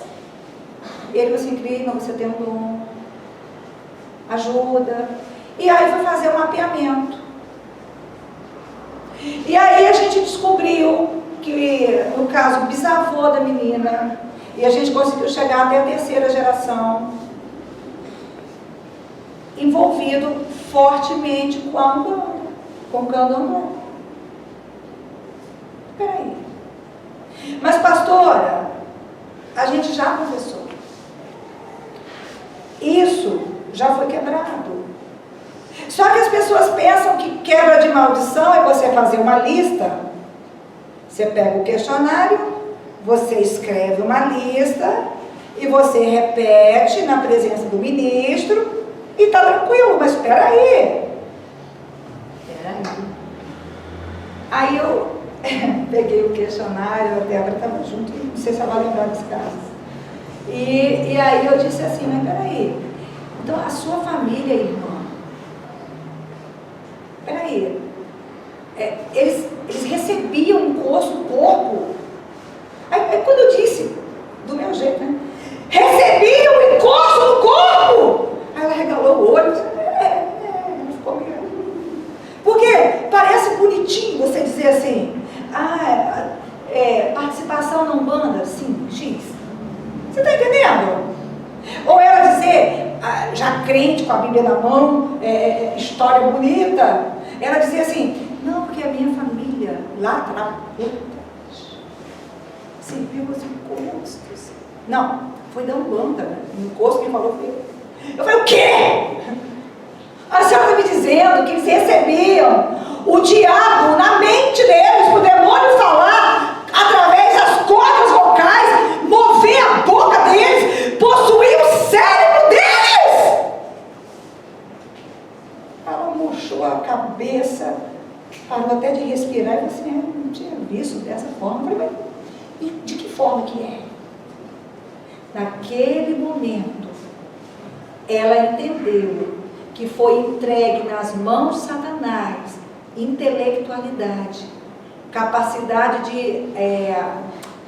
E ele falou assim, Crisma, você tem um dom, ajuda. E aí foi fazer um mapeamento. E aí a gente descobriu que, no caso, o bisavô da menina, e a gente conseguiu chegar até a terceira geração, envolvido fortemente com a Umbanda, com o candomblé. Peraí. Mas, pastora, a gente já conversou. Isso já foi quebrado. Só que as pessoas pensam que quebra de maldição é você fazer uma lista. Você pega o questionário, você escreve uma lista e você repete na presença do ministro e está tranquilo, mas espera aí. Aí eu peguei o questionário, a Débora estava junto, não sei se ela vai lembrar desse caso. E aí eu disse assim, mas peraí, então a sua família, irmã, peraí, eles recebiam um encosto no corpo. Aí quando eu disse, do meu jeito, né? Recebiam um encosto no corpo! Aí ela regalou o olho, ficou meio... Porque parece bonitinho você dizer assim, participação na Umbanda, sim, X. Você está entendendo? Ou ela dizer, já crente com a Bíblia na mão, história bonita, ela dizia assim, não, porque a minha família lá atrás serviu os encostos. Não, foi da Umbanda, né? O encosto que falou foi eu. Eu falei, o quê? A senhora está me dizendo que eles recebiam o diabo na mente deles, o demônio falar através das cordas vocais, mover a boca deles, possuir o cérebro deles. Ela murchou a cabeça, parou até de respirar e falou assim, eu não tinha visto dessa forma. Eu falei, mas e de que forma que é? Naquele momento, ela entendeu que foi entregue nas mãos de Satanás intelectualidade, capacidade de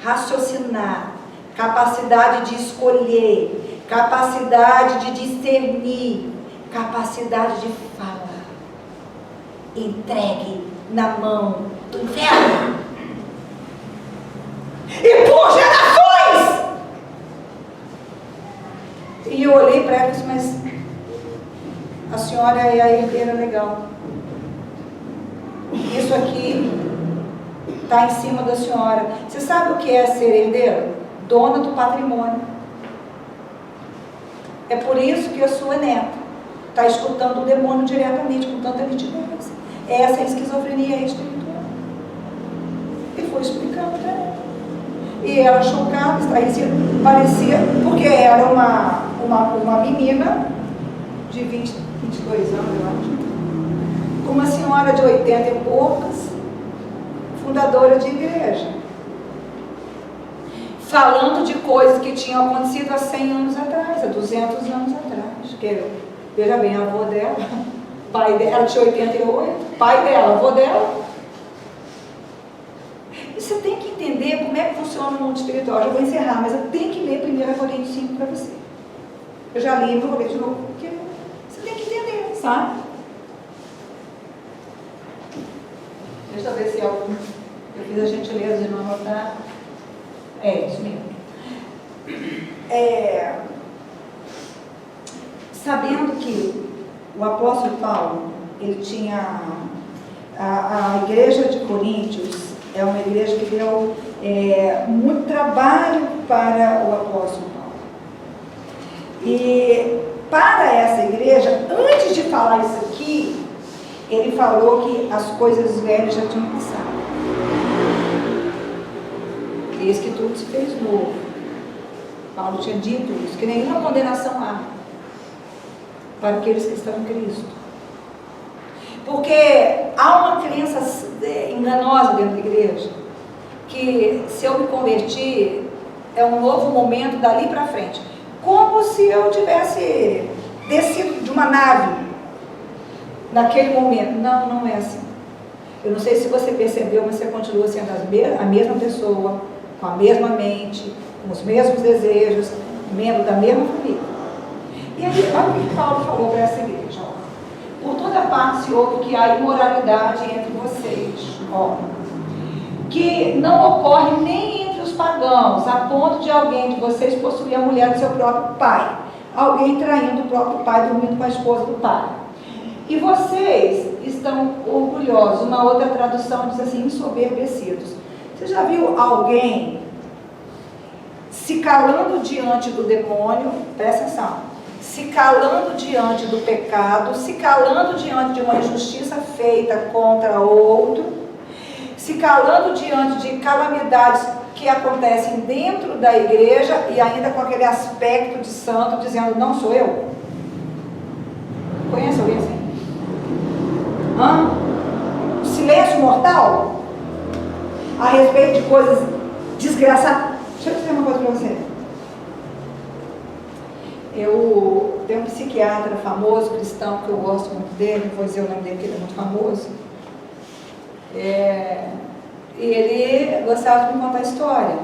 raciocinar, capacidade de escolher, capacidade de discernir, capacidade de falar. Entregue na mão do inferno. E por gerações! E eu olhei para ela e disse, mas a senhora é a herdeira legal. Isso aqui está em cima da senhora. Você sabe o que é ser herdeira? Dona do patrimônio. É por isso que a sua neta está escutando o demônio diretamente, com tanta nitidez. Essa é a esquizofrenia espiritual. E foi explicando para ela. E ela chocada, parecia, porque era uma menina de 22 anos, eu acho. Uma senhora de 80 e poucas, fundadora de igreja, falando de coisas que tinham acontecido há 100 anos atrás, há 200 anos atrás. Que, veja bem, a avó dela, pai dela, ela tinha 88, pai dela, avô dela. E você tem que entender como é que funciona o mundo espiritual. Eu já vou encerrar, mas eu tenho que ler 1 Coríntios 5 para você. Eu já li, não vou ler de novo, porque você tem que entender, sabe? Deixa eu ver se eu fiz a gentileza de não anotar. É isso mesmo. Sabendo que o apóstolo Paulo, ele tinha a igreja de Coríntios, é uma igreja que deu muito trabalho para o apóstolo Paulo. E para essa igreja, antes de falar isso aqui, ele falou que as coisas velhas já tinham passado. Eis que tudo se fez novo. Paulo tinha dito isso, que nenhuma condenação há para aqueles que estão em Cristo. Porque há uma crença enganosa dentro da igreja, que se eu me convertir, é um novo momento dali para frente. Como se eu tivesse descido de uma nave naquele momento. Não, não é assim. Eu não sei se você percebeu, mas você continua sendo a mesma pessoa, com a mesma mente, com os mesmos desejos, membro da mesma família. E aí, olha o que Paulo falou para essa igreja. Ó. Por toda parte se ouve que há imoralidade entre vocês. Ó. Que não ocorre nem entre os pagãos, a ponto de alguém de vocês possuir a mulher do seu próprio pai. Alguém traindo o próprio pai, dormindo com a esposa do pai. E vocês estão orgulhosos. Uma outra tradução diz assim, ensoberbecidos. Você já viu alguém se calando diante do demônio? Presta atenção. Se calando diante do pecado, se calando diante de uma injustiça feita contra outro, se calando diante de calamidades que acontecem dentro da igreja e ainda com aquele aspecto de santo, dizendo, não sou eu? Conhece alguém assim? Silêncio mortal a respeito de coisas desgraçadas. Deixa eu dizer uma coisa para você. Eu tenho um psiquiatra famoso, cristão, que eu gosto muito dele, não vou dizer o nome dele, porque ele é muito famoso. E ele gostava de me contar história.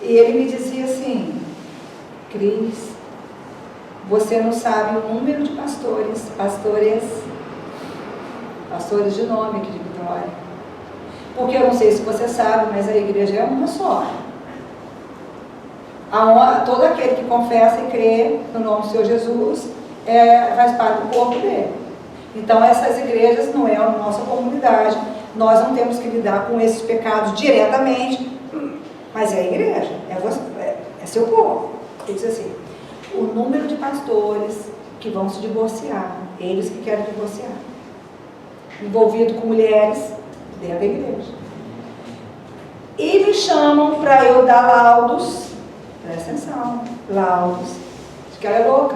E ele me dizia assim, Cris, você não sabe o número de pastores de nome aqui de Vitória. Porque eu não sei se você sabe, mas a igreja é uma só. Todo aquele que confessa e crê no nome do Senhor Jesus faz parte do corpo dele. Então essas igrejas não é a nossa comunidade, nós não temos que lidar com esses pecados diretamente, mas é a igreja, é seu corpo. Ele diz assim, o número de pastores que vão se divorciar, eles que querem divorciar, envolvido com mulheres dentro da igreja. E me chamam para eu dar laudos, presta atenção, laudos, de que ela é louca.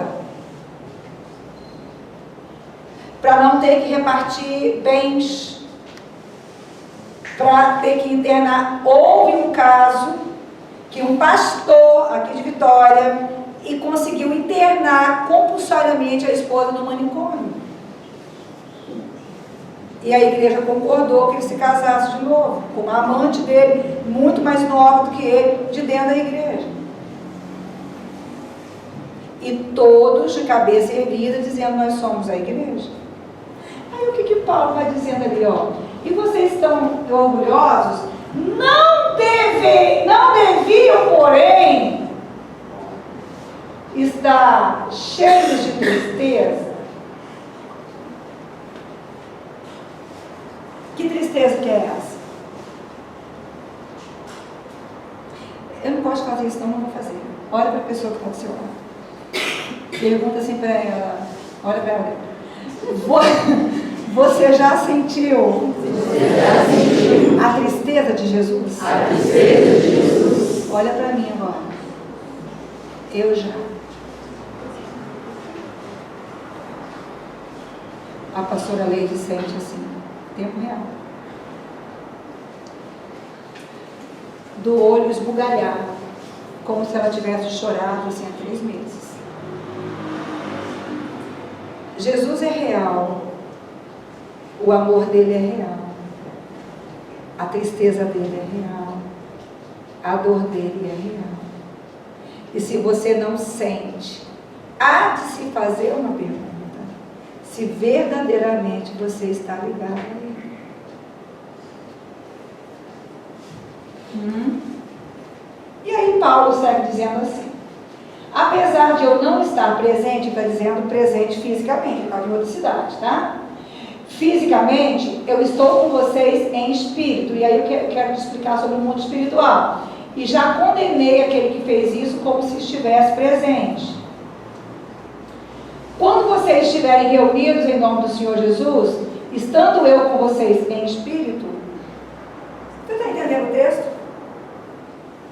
Para não ter que repartir bens, para ter que internar. Houve um caso que um pastor aqui de Vitória e conseguiu internar compulsoriamente a esposa no manicômio. E a igreja concordou que ele se casasse de novo, com uma amante dele, muito mais nova do que ele, de dentro da igreja. E todos de cabeça erguida, dizendo, nós somos a igreja. Aí o que Paulo vai dizendo ali, ó? E vocês estão orgulhosos? Não deviam, porém, estar cheios de tristeza. Que tristeza que é essa? Eu não posso fazer isso, não vou fazer. Olha para a pessoa que está do seu lado. Pergunta assim para ela. Olha para ela. Você já sentiu a tristeza de Jesus? A tristeza de Jesus. Olha para mim agora. Eu já. A pastora Leide sente assim. Tempo real. Do olho esbugalhado, como se ela tivesse chorado assim há 3 meses. Jesus é real, o amor dele é real, a tristeza dele é real, a dor dele é real. E se você não sente há de se fazer uma pergunta: se verdadeiramente você está ligado a Ele. E aí Paulo segue dizendo assim: apesar de eu não estar presente, está dizendo presente fisicamente, está em outra cidade, tá? Fisicamente, eu estou com vocês em espírito. E aí eu quero te explicar sobre o mundo espiritual. E já condenei aquele que fez isso como se estivesse presente. Quando vocês estiverem reunidos em nome do Senhor Jesus, estando eu com vocês em espírito, você está entendendo o texto?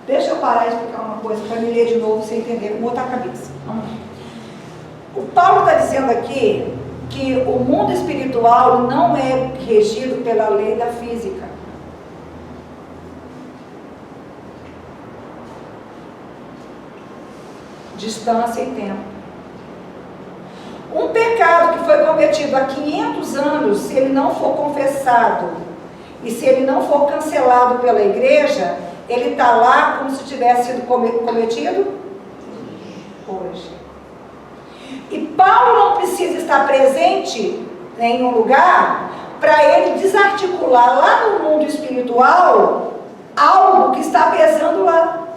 Deixa eu parar e explicar uma coisa para me ler de novo, você entender, com outra cabeça. Vamos lá. O Paulo está dizendo aqui que o mundo espiritual não é regido pela lei da física. Distância e tempo. Um pecado que foi cometido há 500 anos, se ele não for confessado e se ele não for cancelado pela igreja, ele está lá como se tivesse sido cometido hoje. E Paulo não precisa estar presente em um lugar para ele desarticular lá no mundo espiritual algo que está pesando lá.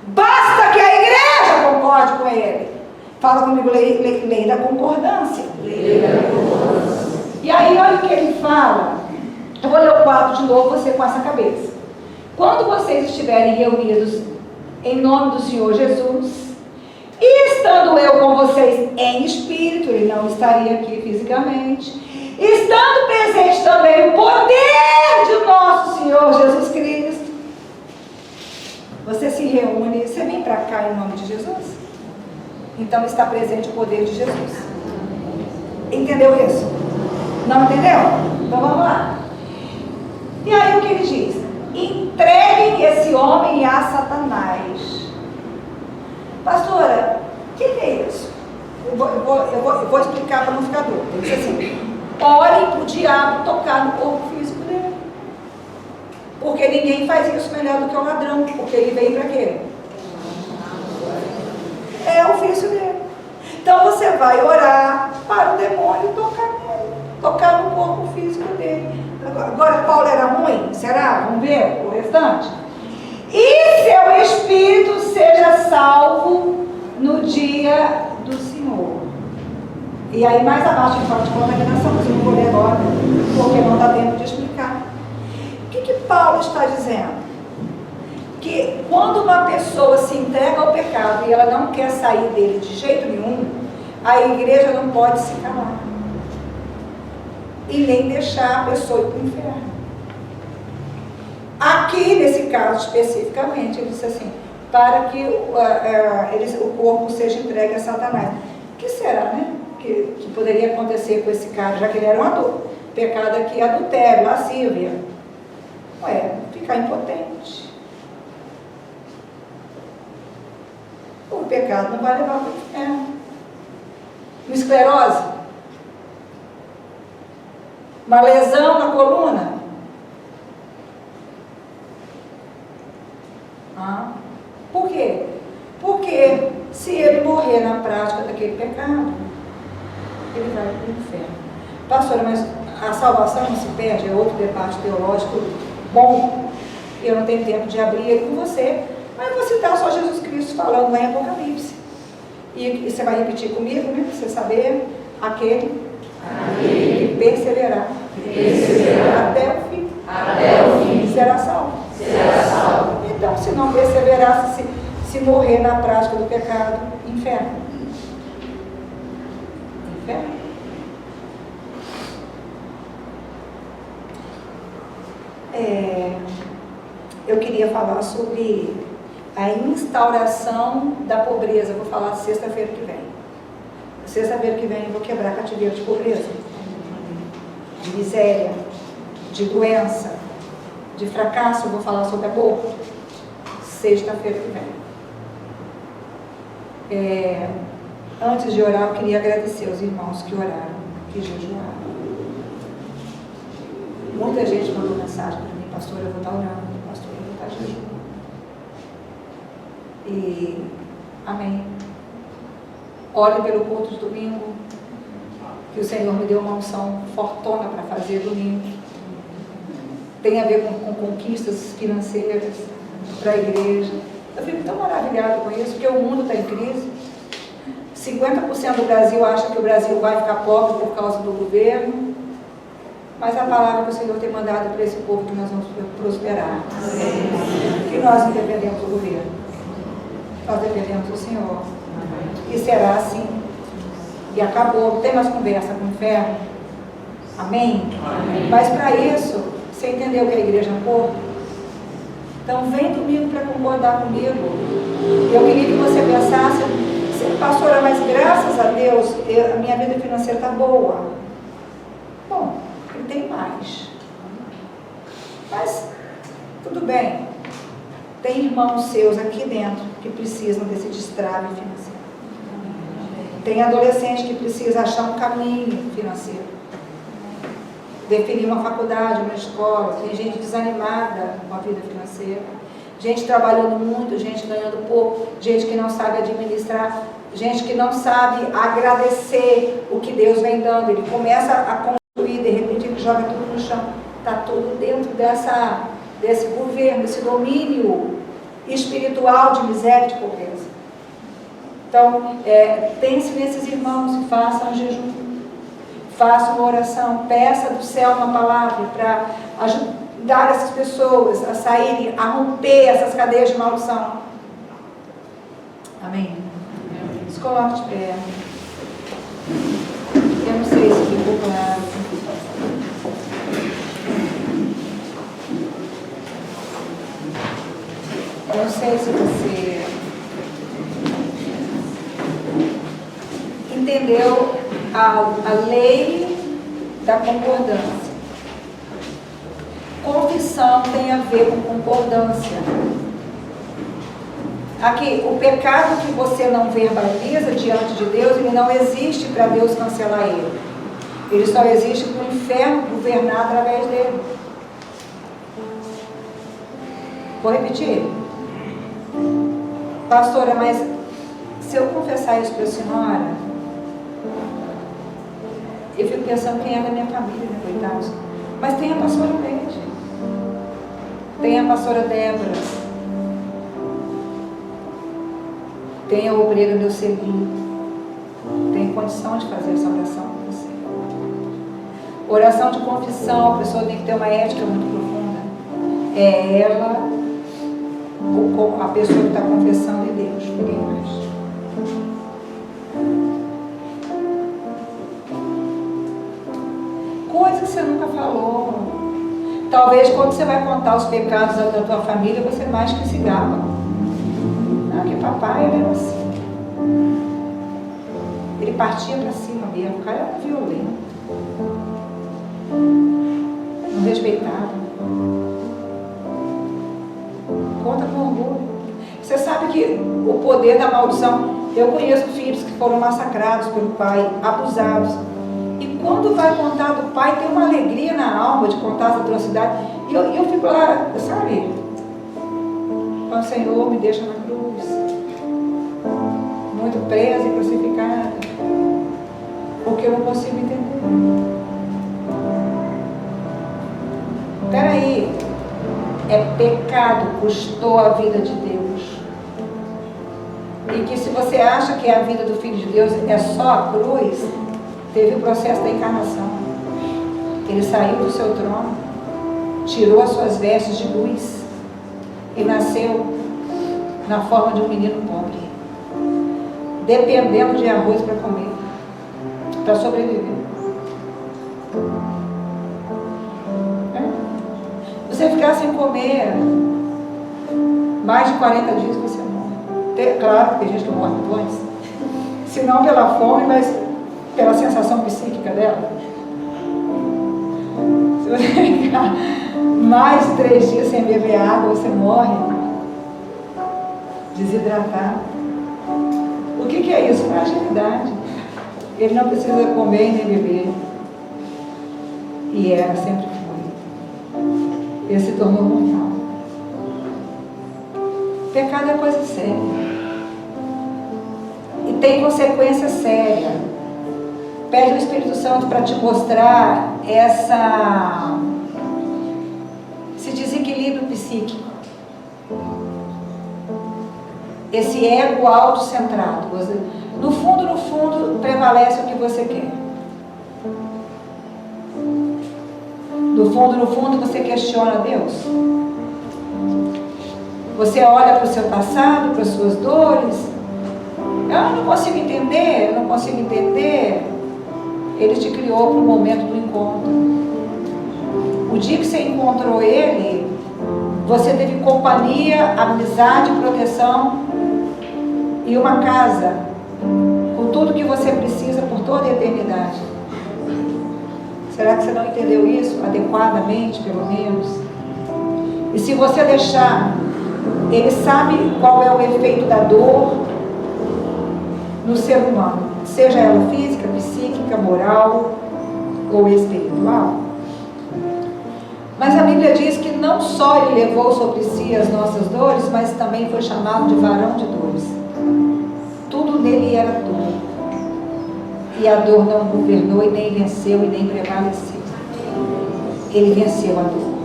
Basta que a igreja concorde com ele. Fala comigo, lei da concordância. Lei da concordância. E aí olha o que ele fala. Eu vou ler o 4 de novo, você com essa cabeça. Quando vocês estiverem reunidos em nome do Senhor Jesus, e estando eu com vocês em espírito, ele não estaria aqui fisicamente, estando presente também o poder de nosso Senhor Jesus Cristo, você se reúne, você vem para cá em nome de Jesus? Então está presente o poder de Jesus. Entendeu isso? Não entendeu? Então vamos lá. E aí o que ele diz? Entreguem esse homem a Satanás. Pastora, o que é isso? Eu vou explicar para não ficar dúvida. Ele diz assim: orem para o diabo tocar no corpo físico dele. Porque ninguém faz isso melhor do que o ladrão. Porque ele veio para quê? É o ofício dele. Então você vai orar para o demônio tocar nele, tocar no corpo físico dele. Agora, Paulo era ruim? Será? Vamos ver o restante. E seu espírito seja salvo no dia do Senhor. E aí mais abaixo ele fala de contaminação, mas eu não vou ler agora, porque não dá tempo de explicar. O que Paulo está dizendo? Que quando uma pessoa se entrega ao pecado e ela não quer sair dele de jeito nenhum, a igreja não pode se calar. E nem deixar a pessoa ir para o inferno. Aqui, nesse caso especificamente, ele disse assim: para que o corpo seja entregue a Satanás. O que será, né? Que poderia acontecer com esse cara, já que ele era um adulto? Pecado aqui é adultério, lascívia. Ficar impotente. O pecado não vai levar para o inferno. Uma esclerose? Uma lesão na coluna? Por quê? Porque se ele morrer na prática daquele pecado, ele vai para o inferno. Pastora, mas a salvação não se perde? É outro debate teológico bom. Eu não tenho tempo de abrir ele com você, mas vou citar só Jesus Cristo falando lá em Apocalipse. E você vai repetir comigo, né? Para você saber: aquele que perseverar até o fim será salvo. Então, se não perseverar, se morrer na prática do pecado, inferno. Eu queria falar sobre a instauração da pobreza. Vou falar sexta-feira que vem. Sexta-feira que vem eu vou quebrar cativeiro de pobreza, de miséria, de doença, de fracasso. Eu vou falar sobre aborto. Sexta-feira que vem. Antes de orar, eu queria agradecer aos irmãos que oraram, que jejuaram. Muita gente mandou mensagem para mim: pastor, eu vou estar orando, pastor, eu vou estar jejuando. E amém. Ore pelo culto de domingo, que o Senhor me deu uma unção fortona para fazer domingo. Tem a ver com conquistas financeiras para a igreja. Eu fico tão maravilhada com isso, porque o mundo está em crise. 50% do Brasil acha que o Brasil vai ficar pobre por causa do governo, mas a palavra que o Senhor tem mandado para esse povo que nós vamos prosperar. Que nós não dependemos do governo, nós dependemos do Senhor. E será assim. E acabou, não tem mais conversa com o inferno. Amém? Amém. Mas para isso, você entendeu que a igreja é corpo? Então vem domingo para concordar comigo. Eu queria que você pensasse, pastora, mas graças a Deus, a minha vida financeira está boa. Bom, ele tem mais. Mas, tudo bem. Tem irmãos seus aqui dentro que precisam desse destrave financeiro. Tem adolescente que precisa achar um caminho financeiro. Definir uma faculdade, uma escola. Tem gente desanimada com a vida financeira. Gente trabalhando muito, gente ganhando pouco. Gente que não sabe administrar. Gente que não sabe agradecer o que Deus vem dando. Ele começa a construir, de repente ele joga tudo no chão. Está tudo dentro desse governo, desse domínio espiritual de miséria e de pobreza. Então, pense nesses irmãos e faça um jejum, faça uma oração, peça do céu uma palavra para ajudar essas pessoas a saírem, a romper essas cadeias de maldição. Amém? Se coloque de pé. Eu não sei se ficou claro. Eu não sei se você entendeu a lei da concordância. Confissão tem a ver com concordância. Aqui, o pecado que você não verbaliza diante de Deus, ele não existe para Deus cancelar ele. Ele só existe para o inferno governar através dele. Vou repetir. Pastora, mas se eu confessar isso para a senhora, eu fico pensando quem é da minha família, né, coitados? Mas tem a pastora Leite, tem a pastora Débora, tem a obreira meu Celinho, tem condição de fazer essa oração com você. Oração de confissão, a pessoa tem que ter uma ética muito profunda. É ela, a pessoa que está confessando em Deus, ninguém mais. Coisa que você nunca falou. Talvez quando você vai contar os pecados da tua família, você mais que se gaba. Não, que papai ele era assim. Ele partia para cima mesmo. O cara era violento. Não respeitava. Conta com orgulho. Você sabe que o poder da maldição, eu conheço filhos que foram massacrados pelo pai, abusados. E quando vai contar do pai, tem uma alegria na alma de contar as atrocidades. E eu fico lá, sabe? O Senhor me deixa na cruz, muito presa e crucificada, porque eu não consigo entender. Peraí, é pecado, custou a vida de Deus. E que se você acha que a vida do Filho de Deus é só a cruz, teve o processo da encarnação. Ele saiu do seu trono, tirou as suas vestes de luz e nasceu na forma de um menino pobre, dependendo de arroz para comer, para sobreviver. Você ficar sem comer mais de 40 dias, você morre. Claro que tem gente que morre antes, se não pela fome, mas pela sensação psíquica dela. Se você ficar mais de 3 dias sem beber água, você morre desidratado. O que é isso? Fragilidade. Ele não precisa comer nem beber. E era, sempre foi. Ele se tornou mortal. Pecado é coisa séria. E tem consequência séria. Pede o Espírito Santo para te mostrar esse desequilíbrio psíquico, esse ego autocentrado. No fundo, prevalece o que você quer. No fundo, você questiona Deus. Você olha para o seu passado, para as suas dores. Eu não consigo entender. Ele te criou para o momento do encontro. O dia que você encontrou Ele, você teve companhia, amizade, proteção e uma casa com tudo que você precisa por toda a eternidade. Será que você não entendeu isso adequadamente, pelo menos? E se você deixar, Ele sabe qual é o efeito da dor no ser humano, seja ela física, psíquica, moral ou espiritual. Mas a Bíblia diz que não só Ele levou sobre si as nossas dores, mas também foi chamado de varão de dores. Tudo nele era dor. E a dor não governou e nem venceu e nem prevaleceu. Ele venceu a dor.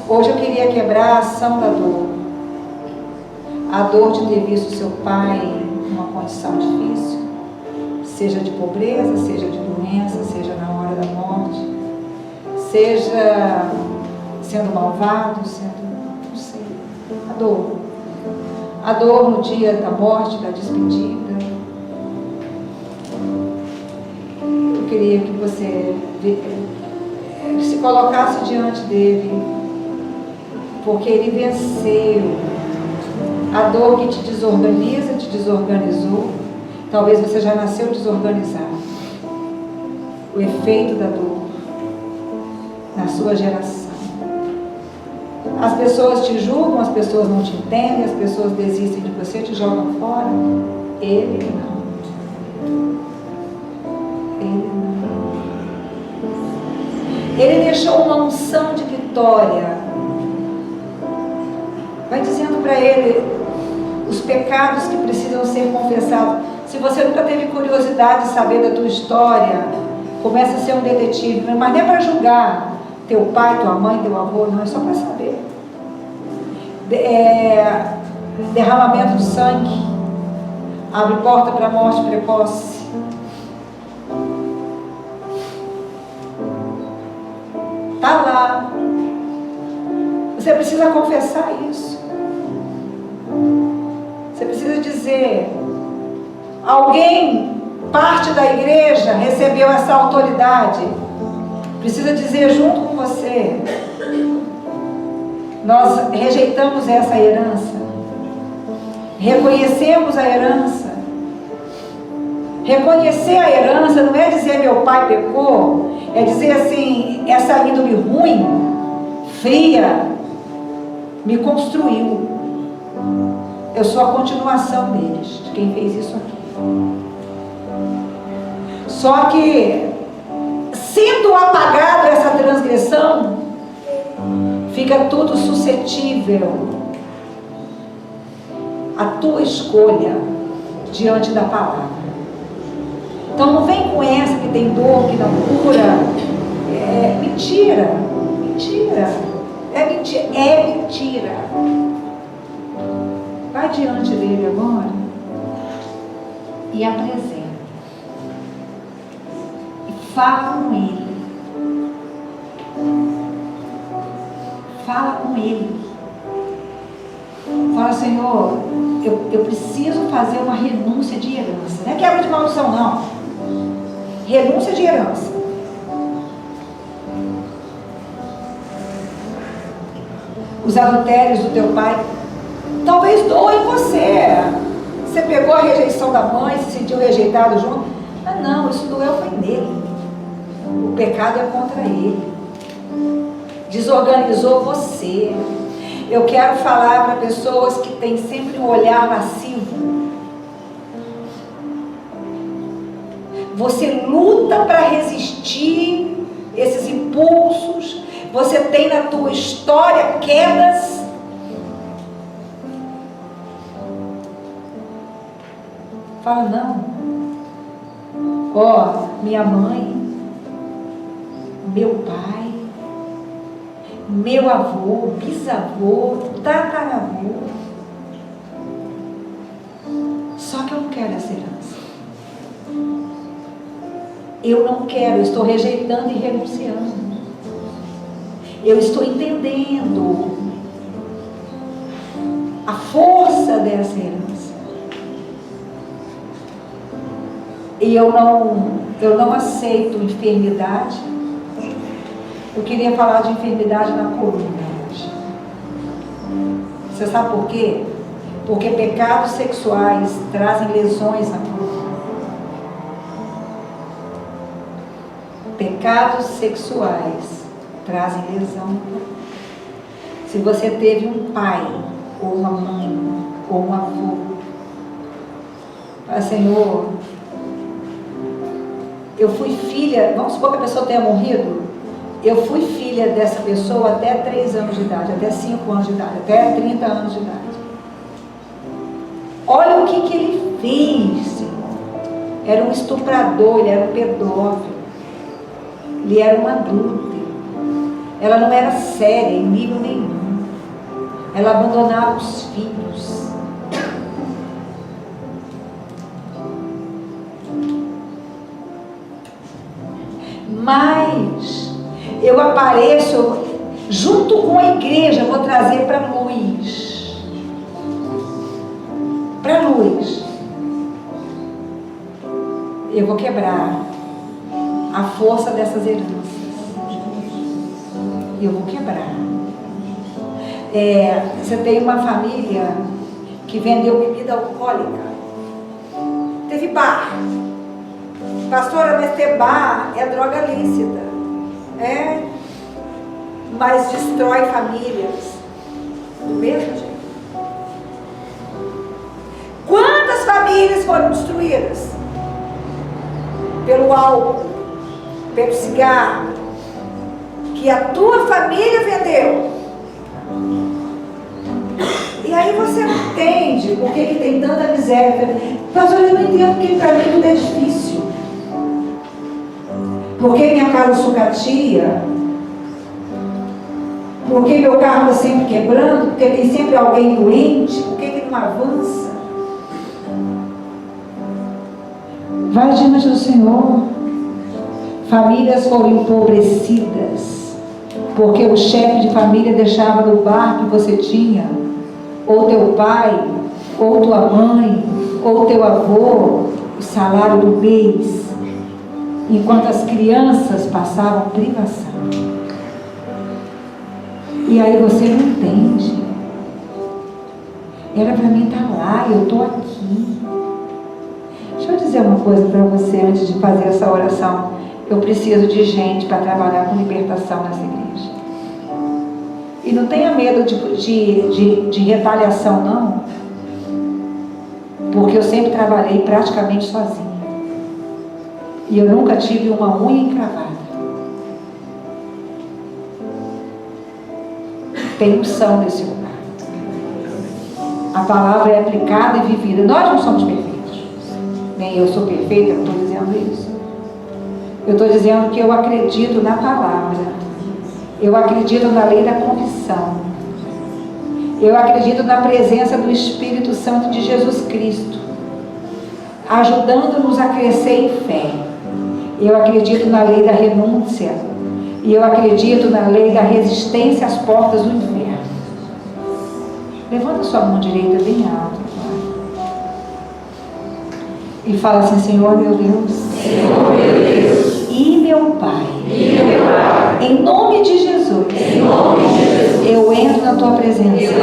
Hoje eu queria quebrar a ação da dor. A dor de ter visto seu pai numa condição difícil, seja de pobreza, seja de doença, seja na hora da morte, seja sendo malvado, não sei, a dor no dia da morte, da despedida. Eu queria que você se colocasse diante dele, porque ele venceu a dor que te desorganiza, te desorganizou. Talvez você já nasceu desorganizado. O efeito da dor na sua geração. As pessoas te julgam, as pessoas não te entendem, as pessoas desistem de você, te jogam fora. Ele não. Ele deixou uma unção de vitória. Vai dizendo para ele os pecados que precisam ser confessados. Se você nunca teve curiosidade de saber da tua história, começa a ser um detetive, mas não é para julgar teu pai, tua mãe, teu avô, não, é só para saber. Derramamento de sangue abre porta para a morte precoce. Está lá. Você precisa confessar isso. Você precisa dizer: alguém, parte da igreja, recebeu essa autoridade. Precisa dizer junto com você: nós rejeitamos essa herança. Reconhecemos a herança. Reconhecer a herança não é dizer meu pai pecou, é dizer assim, essa índole ruim, fria, me construiu. Eu sou a continuação deles, de quem fez isso aqui. Só que, sendo apagado essa transgressão, fica tudo suscetível à tua escolha diante da palavra. Então não vem com essa que tem dor, que não cura. É mentira. É mentira. Vai diante dele agora e apresenta. E fala com ele. Fala com ele. Fala: Senhor, eu preciso fazer uma renúncia de herança. Não é quebra de maldição, não. Renúncia de herança. Os adultérios do teu pai talvez doem você. Você pegou a rejeição da mãe, se sentiu rejeitado junto. Mas não, isso doeu foi nele. O pecado é contra ele. Desorganizou você. Eu quero falar para pessoas que têm sempre um olhar lascivo. Você luta para resistir esses impulsos. Você tem na tua história quedas. Fala, não. Ó, minha mãe, meu pai, meu avô, bisavô, tataravô. Só que eu não quero essa herança. Eu não quero, eu estou rejeitando e renunciando. Eu estou entendendo a força dessa herança. E eu não aceito enfermidade. Eu queria falar de enfermidade na coluna hoje. Você sabe por quê? Porque pecados sexuais trazem lesões na coluna. Pecados sexuais trazem lesão. Se você teve um pai, ou uma mãe, ou um avô, fala, Senhor, eu fui filha, vamos supor que a pessoa tenha morrido, eu fui filha dessa pessoa até 3 anos de idade, até 5 anos de idade, até 30 anos de idade. Olha o que ele fez, Senhor. Era um estuprador, ele era um pedófilo, ele era um adúltero. Ela não era séria em nível nenhum. Ela abandonava os filhos. Mas eu apareço junto com a igreja, vou trazer para a luz. Para a luz. Eu vou quebrar a força dessas heranças. Eu vou quebrar. Você tem uma família que vendeu bebida alcoólica. Teve bar. Pastora, mas ter bar é droga lícita. Mas destrói famílias do mesmo jeito. Quantas famílias foram destruídas? Pelo álcool, pelo cigarro, que a tua família vendeu. E aí você não entende por que tem tanta miséria. Pastor, eu não entendo porque para mim tudo é difícil. Por que minha casa sucateia? Por que meu carro está sempre quebrando? Porque tem sempre alguém doente? Por que não avança? Vai diante do Senhor. Famílias foram empobrecidas porque o chefe de família deixava no bar que você tinha, ou teu pai, ou tua mãe, ou teu avô, o salário do mês, enquanto as crianças passavam privação. E aí você não entende. Era para mim estar lá, eu estou aqui. Deixa eu dizer uma coisa para você antes de fazer essa oração. Eu preciso de gente para trabalhar com libertação nessa igreja. E não tenha medo de retaliação, não. Porque eu sempre trabalhei praticamente sozinha. E eu nunca tive uma unha encravada. Tem unção nesse lugar. A palavra é aplicada e vivida. Nós não somos perfeitos. Nem eu sou perfeita, eu não estou dizendo isso. Eu estou dizendo que eu acredito na palavra. Eu acredito na lei da confissão. Eu acredito na presença do Espírito Santo de Jesus Cristo, ajudando-nos a crescer em fé. Eu acredito na lei da renúncia. E eu acredito na lei da resistência às portas do inferno. Levanta sua mão direita bem alta. E fala assim, Senhor meu Deus. Senhor meu Deus. E meu Pai. Em nome de Jesus. Eu entro na tua presença.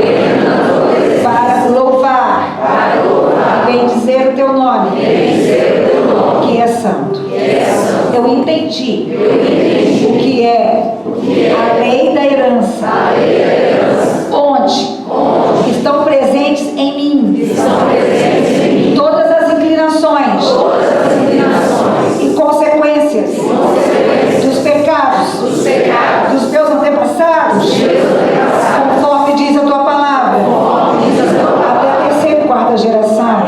Para louvar. Bem dizer o teu nome. Que é santo. Eu entendi o que é a lei da herança. Onde estão presentes em mim todas as inclinações e consequências dos pecados dos meus antepassados, conforme diz a tua palavra, até a terceira e quarta geração.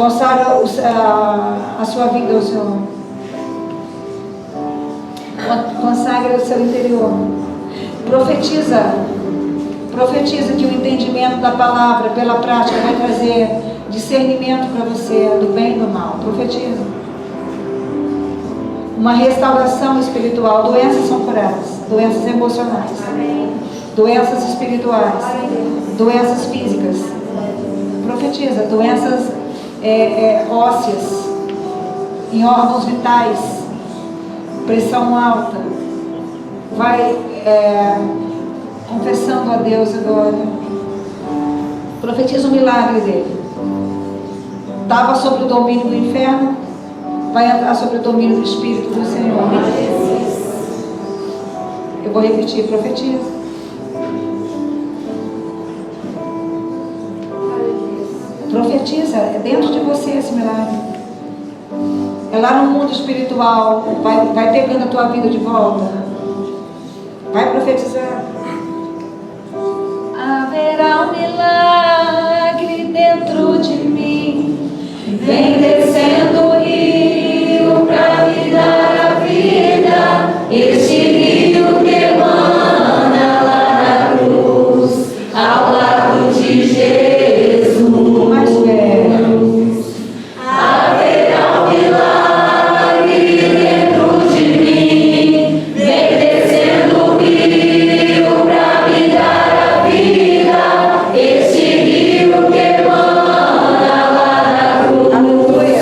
Consagra a sua vida ao Senhor. Consagra o seu interior. Profetiza. Profetiza que o entendimento da palavra pela prática vai trazer discernimento para você do bem e do mal. Profetiza. Uma restauração espiritual. Doenças são curadas. Doenças emocionais. Doenças espirituais. Doenças físicas. Profetiza. Doenças ósseas. Em órgãos vitais. Pressão alta. Vai confessando a Deus agora. Profetiza o milagre dele. Estava sob o domínio do inferno, vai entrar sobre o domínio do Espírito do Senhor. Eu vou repetir, profetiza. Profetiza, é dentro de você esse milagre. É lá no mundo espiritual, vai pegando a tua vida de volta. Vai profetizar. Haverá um milagre dentro de mim. Vem descendo o rio pra me dar a vida. Este rio que emana lá na cruz, ao lado de Jesus. Mais velho. Haverá um milagre dentro de mim. Vem descendo o rio pra me dar a vida. Este rio que emana lá na cruz. Aleluia.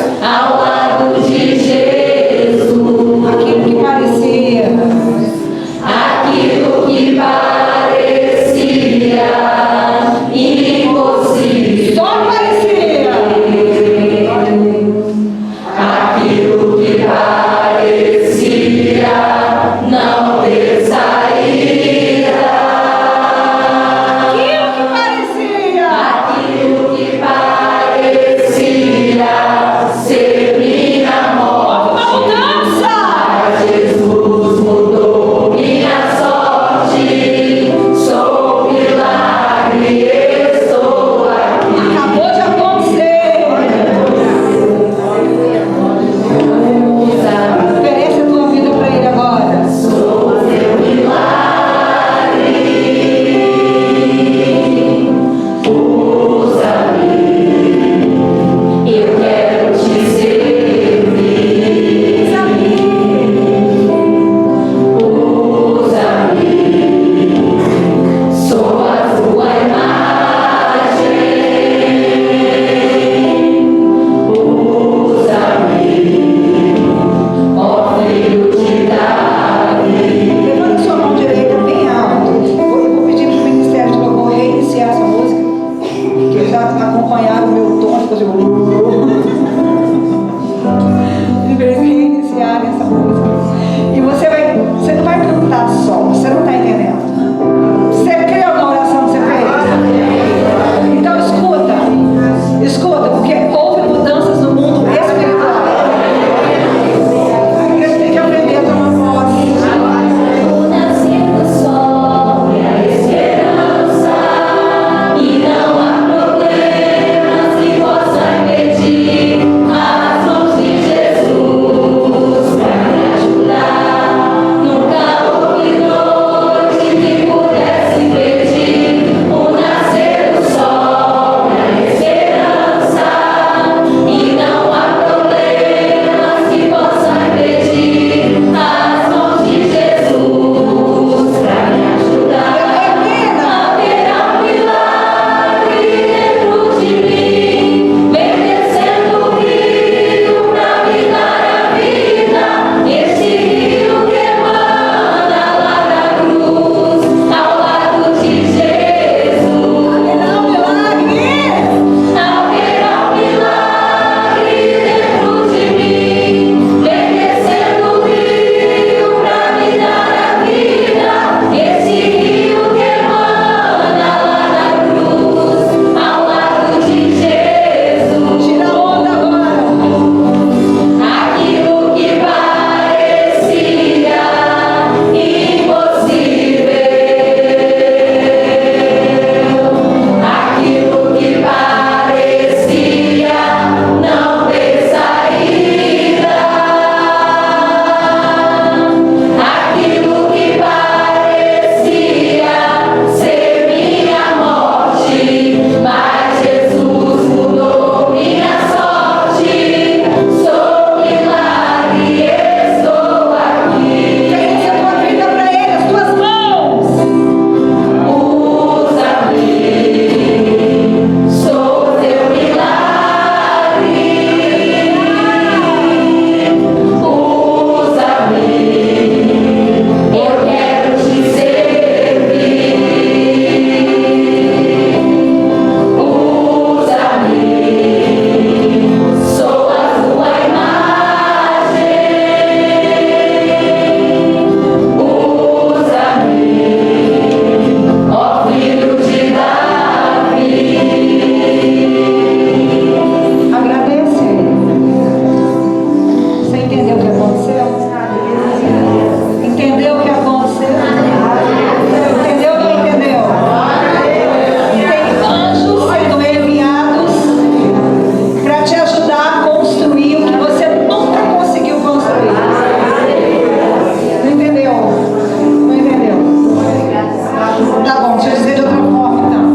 Tá bom, deixa eu dizer de outra forma então.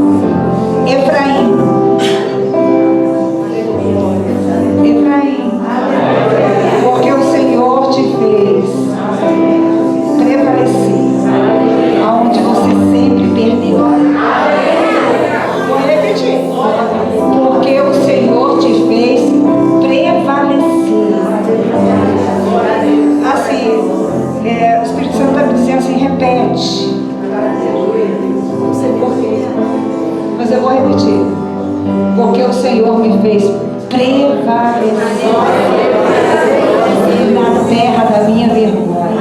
Efraim. Porque o Senhor te fez prevalecer aonde você sempre perdeu. Vou repetir. Porque o Senhor te fez prevalecer. Assim, o Espírito Santo está me dizendo assim, repete. Não sei porquê, mas eu vou repetir. Porque o Senhor me fez prevalecer na terra da minha vergonha.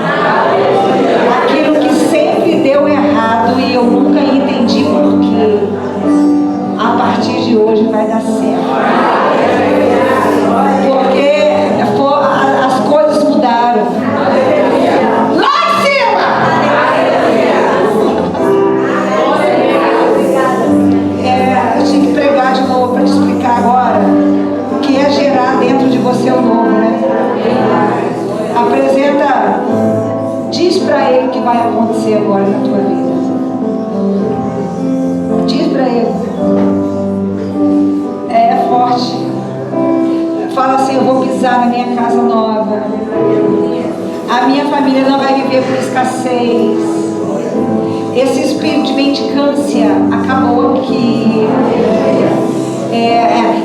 Aquilo que sempre deu errado e eu nunca entendi porquê, a partir de hoje vai dar certo. Porque as coisas mudaram. Lá em cima! Eu tinha que pregar de novo para te explicar agora o que é gerar dentro de você o novo, né? Apresenta, diz para ele o que vai acontecer agora na tua vida. Diz para ele. É forte. Fala assim, eu vou pisar na minha casa nova. A minha família não vai viver por escassez. Esse espírito de mendicância acabou aqui.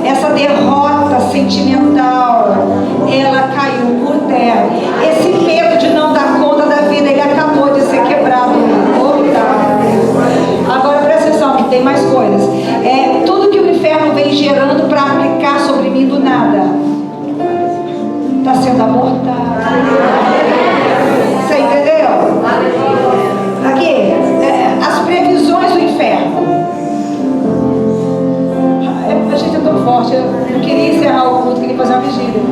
Essa derrota sentimental, ela caiu por terra. Esse medo de não dar conta da vida, ele acabou de ser quebrado. Agora presta atenção, que tem mais coisas. Tudo que o inferno vem gerando para aplicar sobre mim do nada está sendo abortado. Você entendeu? Aqui, as previsões do inferno. A gente é tão forte. Eu não queria encerrar o culto, queria fazer uma vigília.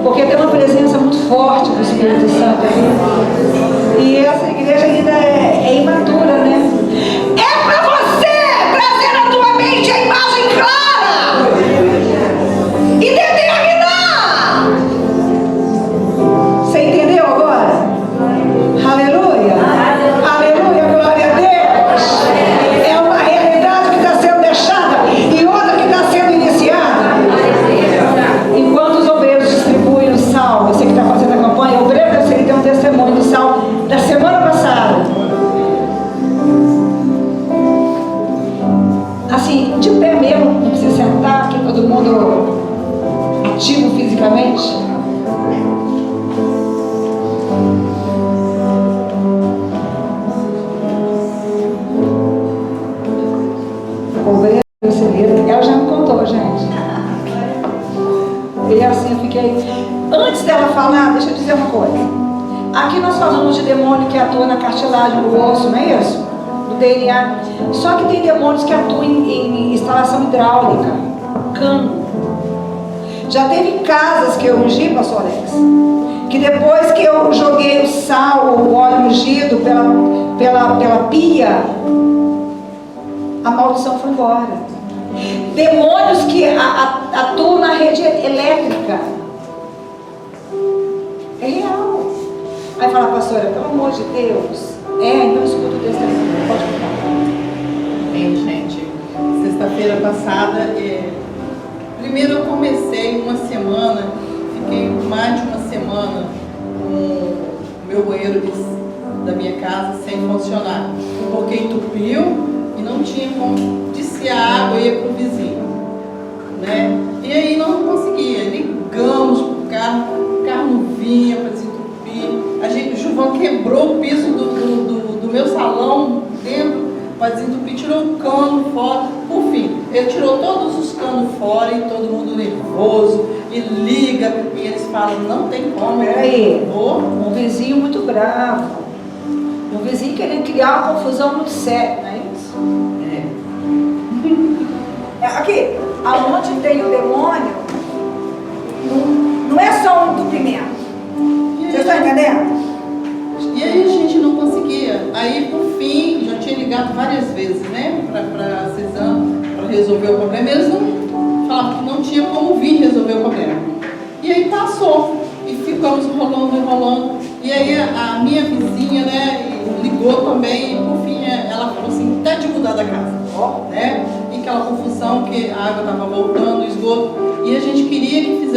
Porque tem uma presença muito forte do Espírito Santo aqui. E essa igreja ainda é imatura, né? É para você trazer na tua mente a imagem clara e determinar. Você entendeu agora? Aleluia! Aleluia, glória a Deus! É uma realidade que está sendo deixada e outra que está sendo iniciada. Enquanto os obreiros distribuem o sal, você que está fazendo a campanha, o obreiro eu sei que tem um testemunho do sal da semana passada. Assim, de pé mesmo, não precisa sentar, porque todo mundo ativo fisicamente. O obreiro brasileiro, ela já me contou, gente. E assim eu fiquei. Antes dela falar, deixa eu dizer uma coisa. Aqui nós falamos de demônio que atua na cartilagem do osso, não é isso? Do DNA. Só que tem demônios que atuam em instalação hidráulica, cano. Já teve casas que eu ungi, pastor Alex, que depois que eu joguei o sal, o óleo ungido pela pia, a maldição foi embora. Demônios que atuam na rede elétrica. É real. Aí fala, pastora, pelo amor de Deus. Então escuta o testemunho. Pode contar. Bem, gente, sexta-feira passada, primeiro eu comecei uma semana, fiquei mais de uma semana com o meu banheiro da minha casa sem funcionar. Porque entupiu e não tinha como descer a água e ir para o vizinho, né? E aí não conseguia, ligamos para o carro não vinha para desentupir. O Gilvan quebrou o piso do meu salão dentro para desentupir, tirou o cano fora. Por fim, ele tirou todos os canos fora e todo mundo nervoso, e liga, e eles falam, não tem como. Peraí, um vizinho muito bravo, um vizinho querendo criar uma confusão muito séria, não é isso? Aqui, aonde tem o demônio, não é só um entupimento. Vocês estão entendendo? E aí a gente não conseguia. Aí por fim, já tinha ligado várias vezes, né, para Cezanne, para resolver o problema. Eles não falavam que não tinha como vir resolver o problema. E aí passou. E ficamos rolando. E aí a minha vizinha, né, ligou esgoto também, e por fim ela falou assim, até de mudar da casa, né? E aquela confusão que a água estava voltando, o esgoto, e a gente queria que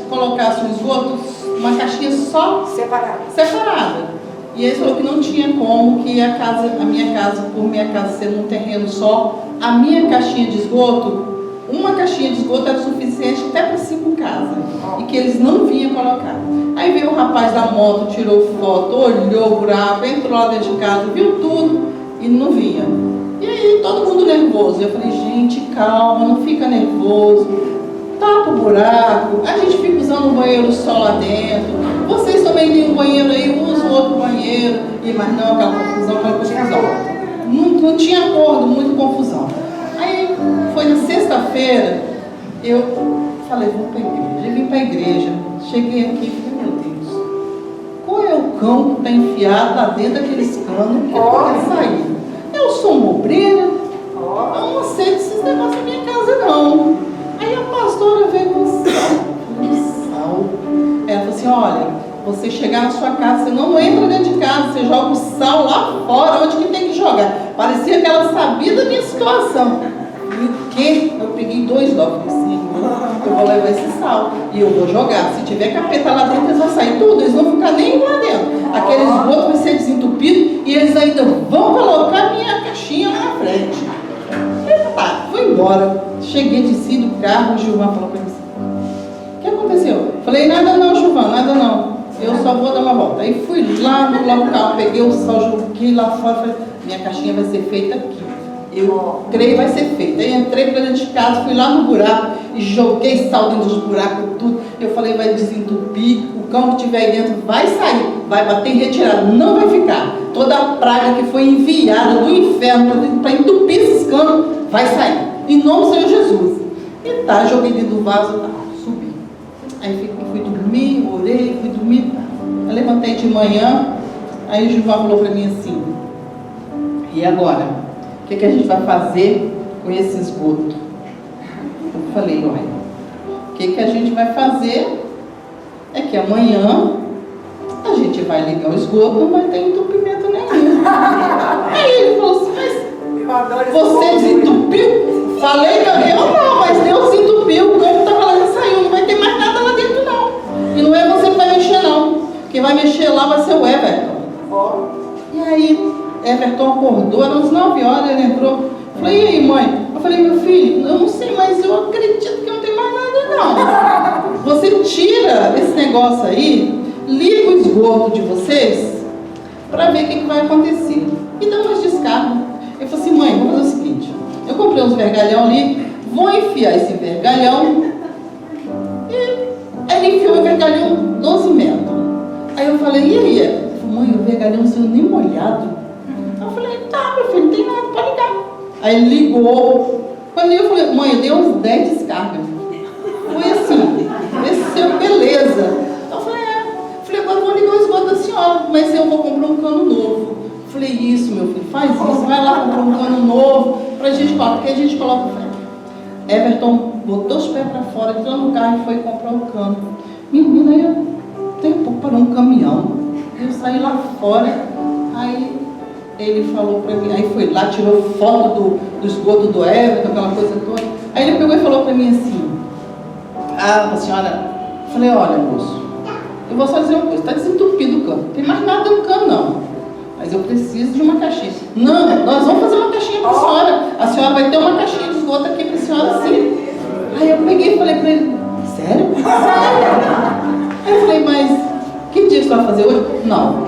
colocasse o esgoto uma caixinha só separada. E ele falou que não tinha como, que a minha casa, por minha casa ser num terreno só, a minha caixinha de esgoto, uma caixinha de esgoto era suficiente até para 5 casas, e que eles não vinham colocar. Aí veio o rapaz da moto, tirou foto, olhou o buraco, entrou lá dentro de casa, viu tudo e não vinha. E aí todo mundo nervoso. Eu falei, gente, calma, não fica nervoso, tapa o buraco, a gente fica usando um banheiro só lá dentro, vocês também têm um banheiro aí, usam outro banheiro, mas não, aquela confusão. Não tinha acordo, muita confusão. Aí foi na sexta-feira, eu falei, vou para a igreja. Eu vim para a igreja, cheguei aqui e falei, meu Deus, qual é o cão que está enfiado lá dentro daqueles canos que pode sair? Eu sou uma obreira, eu não aceito esses negócios na minha casa não. Aí a pastora veio com sal. Ela falou assim, olha, você chegar na sua casa, você não entra dentro de casa, você joga o sal lá fora, onde que tem que jogar. Parecia que ela sabia da minha situação. E o quê? Eu peguei 2 dólares assim, eu vou levar esse sal e eu vou jogar. Se tiver capeta lá dentro, eles vão sair tudo, eles não vão ficar nem lá dentro. Aquele esgoto vai ser desentupido e eles ainda vão colocar minha caixinha lá na frente. E tá, fui embora. Cheguei, desci do carro, o Gilvan falou para mim assim, o que aconteceu? Falei, nada não, Gilvan, nada não. Eu só vou dar uma volta. Aí fui lá no local, peguei o sal, joguei lá fora, falei, minha caixinha vai ser feita aqui. Eu creio que vai ser feita. Aí entrei para dentro de casa, fui lá no buraco e joguei sal dentro dos buracos, tudo. Eu falei, vai desentupir, o cão que tiver aí dentro vai sair, vai bater em retirada, não vai ficar. Toda a praga que foi enviada do inferno para entupir esses canos vai sair. Em nome do Senhor Jesus. E tá, joguei dentro do vaso, tá, subi. Aí fui dormir, orei, fui dormir. Eu levantei de manhã, aí o Gilvan falou para mim assim, e agora? O que a gente vai fazer com esse esgoto? Eu falei, olha, o que a gente vai fazer é que amanhã a gente vai ligar o esgoto, não vai ter entupimento nenhum. Aí ele falou assim, mas você desentupiu? Falei, eu não, mas Deus desentupiu, o campo estava lá e saiu, não vai ter mais nada lá dentro não. E não é você que vai mexer não, quem vai mexer lá vai ser o Everton. E aí, Everton acordou, eram uns 9 horas, ele entrou. Eu falei, e aí mãe? Eu falei, meu filho, eu não sei, mas eu acredito que não tem mais nada não. Você tira esse negócio aí, liga o esgoto de vocês, para ver o que vai acontecer. E dá umas descargas. Eu falei assim, mãe, vamos fazer o seguinte, eu comprei uns vergalhão ali, vou enfiar esse vergalhão, e ele enfiou o vergalhão 12 metros. Aí eu falei, e aí? Ele falou, mãe, o vergalhão não saiu nem molhado. Eu falei, tá, meu filho, não tem nada, pode ligar. Aí ele ligou. Quando eu falei, mãe, eu dei uns 10 descargas. Foi assim, desceu, beleza. Eu falei, falei, agora eu vou ligar o esgoto da senhora, mas eu vou comprar um cano novo. Falei, isso, meu filho, faz isso, vai lá comprar um cano novo pra gente colocar, porque a gente coloca. Everton botou os pés pra fora, entrou no carro e foi comprar o cano. Menina, eu tenho pouco para um caminhão. Eu saí lá fora, aí ele falou para mim, aí foi lá, tirou foto do esgoto do Everton, aquela coisa toda. Aí ele pegou e falou para mim assim, a senhora, eu falei, olha moço, eu vou só dizer uma coisa, está desentupido o cano, não tem mais nada no cano não, mas eu preciso de uma caixinha. Não, nós vamos fazer uma caixinha para a senhora vai ter uma caixinha de esgoto aqui para a senhora sim. Aí eu peguei e falei para ele, sério? Aí eu falei, mas que dia você vai fazer hoje? Não,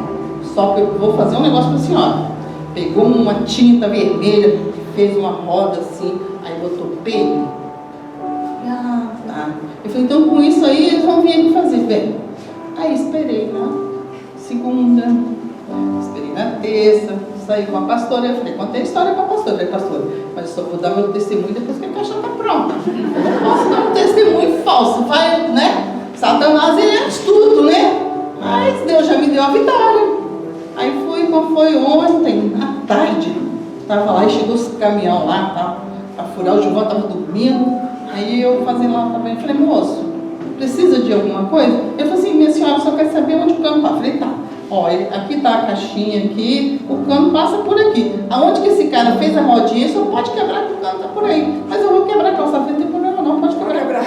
só que eu vou fazer um negócio para a senhora. Pegou uma tinta vermelha, fez uma roda assim, aí botou pelo. Tá. Eu falei, então com isso aí eles vão vir aqui fazer. Bem, aí esperei na segunda, esperei na terça, saí com a pastora. Eu falei, contei a história com a pastora. Eu falei, pastora, mas eu só vou dar meu testemunho depois que a caixa está pronta. Eu não posso dar um testemunho falso, vai, né? Satanás, ele é astuto, né? Mas Deus já me deu a vitória. Aí quando foi ontem, à tarde, estava lá e chegou esse caminhão lá, para furar, o Gilvan estava dormindo, aí eu fazendo lá também, falei, moço, precisa de alguma coisa? Ele falou assim, minha senhora só quer saber onde o cano está. Falei, tá, Ó, aqui está a caixinha aqui, o cano passa por aqui. Aonde que esse cara fez a rodinha, só pode quebrar que o cano está por aí. Mas eu vou quebrar a calça frente, não tem problema não, pode quebrar.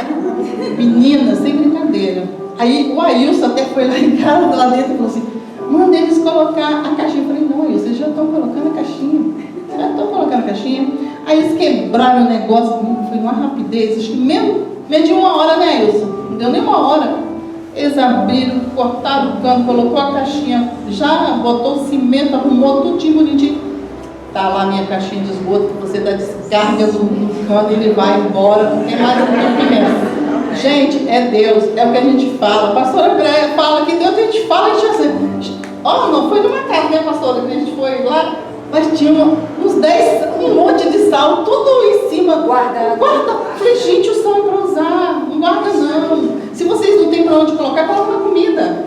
Menina, sem brincadeira. Aí o Ailson até foi lá em casa, lá dentro, e falou assim, manda eles colocar a caixinha. Eu falei, não, Ailson, eles já estão colocando a caixinha. Já estão colocando a caixinha. Aí eles quebraram o negócio, foi numa rapidez, acho que menos de 1 hora, né, Ailson? Não deu nem 1 hora. Eles abriram, cortaram o cano, colocou a caixinha, já botou o cimento, arrumou tudinho bonitinho. Tá lá a minha caixinha de esgoto, que você dá descarga no cano e ele vai embora, não tem mais documento. Gente, é Deus, é o que a gente fala. A pastora Greia fala que Deus, a gente fala, a gente assim, ó, não foi numa casa, né, pastora, que a gente foi lá, mas tinha uns 10, um monte de sal, tudo em cima. Guarda. Falei, gente, o sal é para usar, não guarda não. Se vocês não têm para onde colocar, coloca na comida.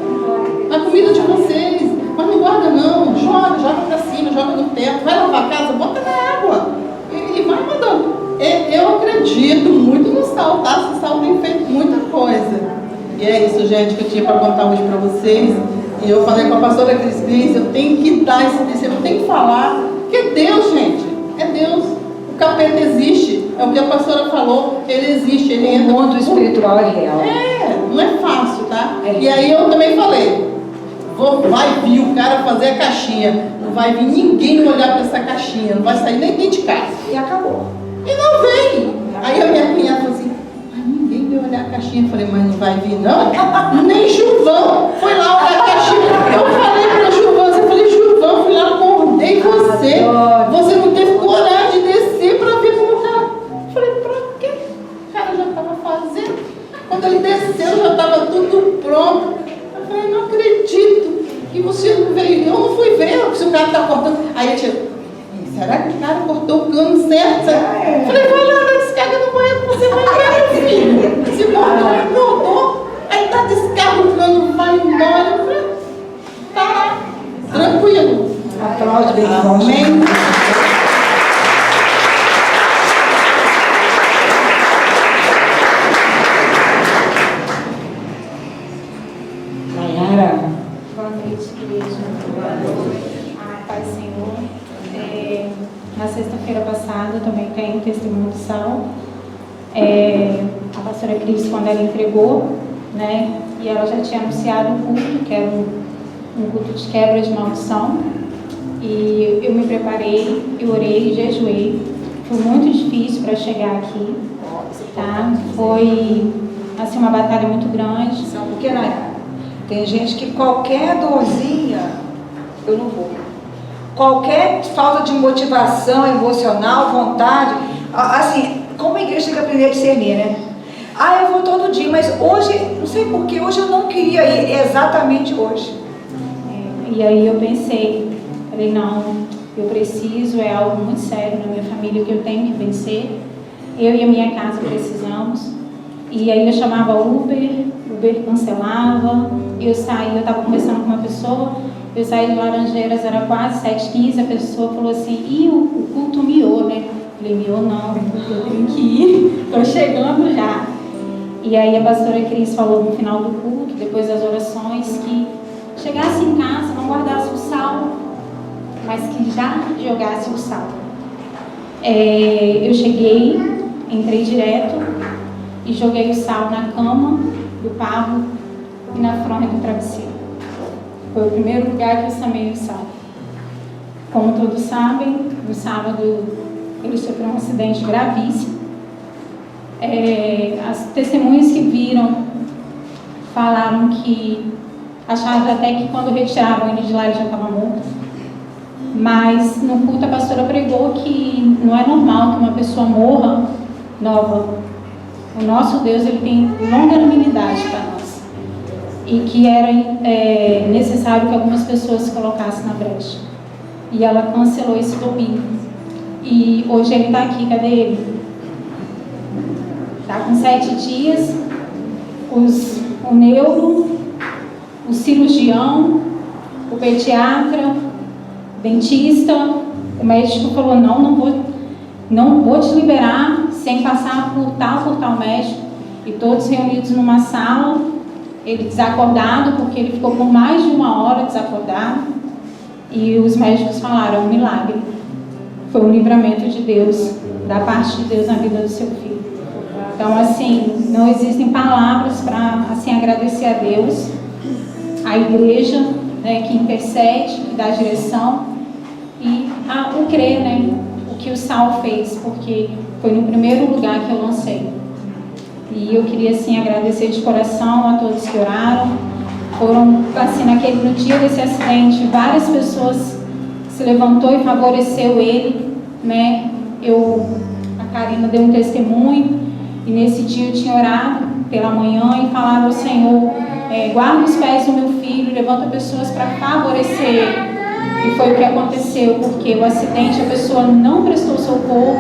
Na comida de vocês. Mas não guarda não. Joga para cima, joga no teto. Vai lavar a casa, bota na água. E vai mandando. Eu acredito muito no sal, tá? Esse sal tem feito muita coisa. E é isso, gente, que eu tinha para contar hoje para vocês. E eu falei com a pastora Cris, eu tenho que dar esse testemunho, eu tenho que falar. Porque é Deus, gente. É Deus. O capeta existe. É o que a pastora falou. Ele existe. Ele entra. O mundo espiritual é real. Não é fácil, tá? E aí eu também falei, vai vir o cara fazer a caixinha, não vai vir ninguém olhar para essa caixinha, não vai sair nem dentro de casa. E acabou. E não vem. Aí a minha cunhada falou assim, ninguém veio olhar a caixinha. Eu falei, mas não vai vir não? Nem Gilvão foi lá olhar a caixinha. Eu falei para Gilvão, eu falei, Gilvão, fui lá, acordei você. Você não teve coragem de descer para ver como tá. Eu falei, pra quê? O cara já estava fazendo. Quando ele desceu, já estava tudo pronto. Eu falei, não acredito que você não veio. Eu não fui ver se o cara está cortando. Aí a tia, será que o cara cortou o cano certo? Eu falei, vai lá na descarga no banheiro que você vai ver, filho. Se cortou, aí tá descarga o cano, vai embora. Eu falei, tá tranquilo. Aplaude bem. Amém. Boa noite, igreja. Paz, Senhor. Na sexta-feira passada, eu também tenho um testemunho de sal. A pastora Cris, quando ela entregou, né, e ela já tinha anunciado um culto, que era um culto de quebra de maldição. E eu me preparei, eu orei, jejuei. Foi muito difícil para chegar aqui, tá? Foi, assim, uma batalha muito grande. Porque, Nayara, tem gente que qualquer dorzinha, eu não vou. Qualquer falta de motivação emocional, vontade, assim, como a igreja tem que aprender a discernir, né? Eu vou todo dia, mas hoje, não sei porquê, hoje eu não queria ir, exatamente hoje. E aí eu pensei, falei, não, eu preciso, é algo muito sério na minha família que eu tenho que vencer. Eu e a minha casa precisamos. E aí eu chamava Uber cancelava, eu saí, eu estava conversando com uma pessoa, eu saí de Laranjeiras, era quase 7h15, a pessoa falou assim, o culto miou, né? Eu falei, miou não, eu tenho que ir, estou chegando já. E aí a pastora Cris falou no final do culto, depois das orações, que chegasse em casa, não guardasse o sal, mas que já jogasse o sal. Eu cheguei, entrei direto e joguei o sal na cama do pavo e na fronha do travesseiro. Foi o primeiro lugar que eu samei o sal. Como todos sabem, no sábado ele sofreu um acidente gravíssimo. As testemunhas que viram falaram que acharam até que quando retiraram ele de lá ele já estava morto. Mas no culto a pastora pregou que não é normal que uma pessoa morra nova. O nosso Deus, ele tem longanimidade para nós. E que era necessário que algumas pessoas se colocassem na brecha. E ela cancelou esse domingo. E hoje ele está aqui, cadê ele? Está com 7 dias. O neuro, o cirurgião, o pediatra, o dentista, o médico falou, não vou te liberar sem passar por tal médico, e todos reunidos numa sala, ele desacordado, porque ele ficou por mais de 1 hora desacordado. E os médicos falaram, é um milagre. Foi um livramento de Deus, da parte de Deus na vida do seu filho. Então, assim, não existem palavras para, assim, agradecer a Deus, a igreja, né, que intercede, que dá direção, e o crer, né, o que o Sal fez, porque foi no primeiro lugar que eu lancei. E eu queria, assim, agradecer de coração a todos que oraram. Foram, assim, no dia desse acidente, várias pessoas se levantou e favoreceu ele, né? A Karina deu um testemunho, e nesse dia eu tinha orado pela manhã e falado ao Senhor, guarda os pés do meu filho, levanta pessoas para favorecer ele. E foi o que aconteceu, porque o acidente, a pessoa não prestou socorro,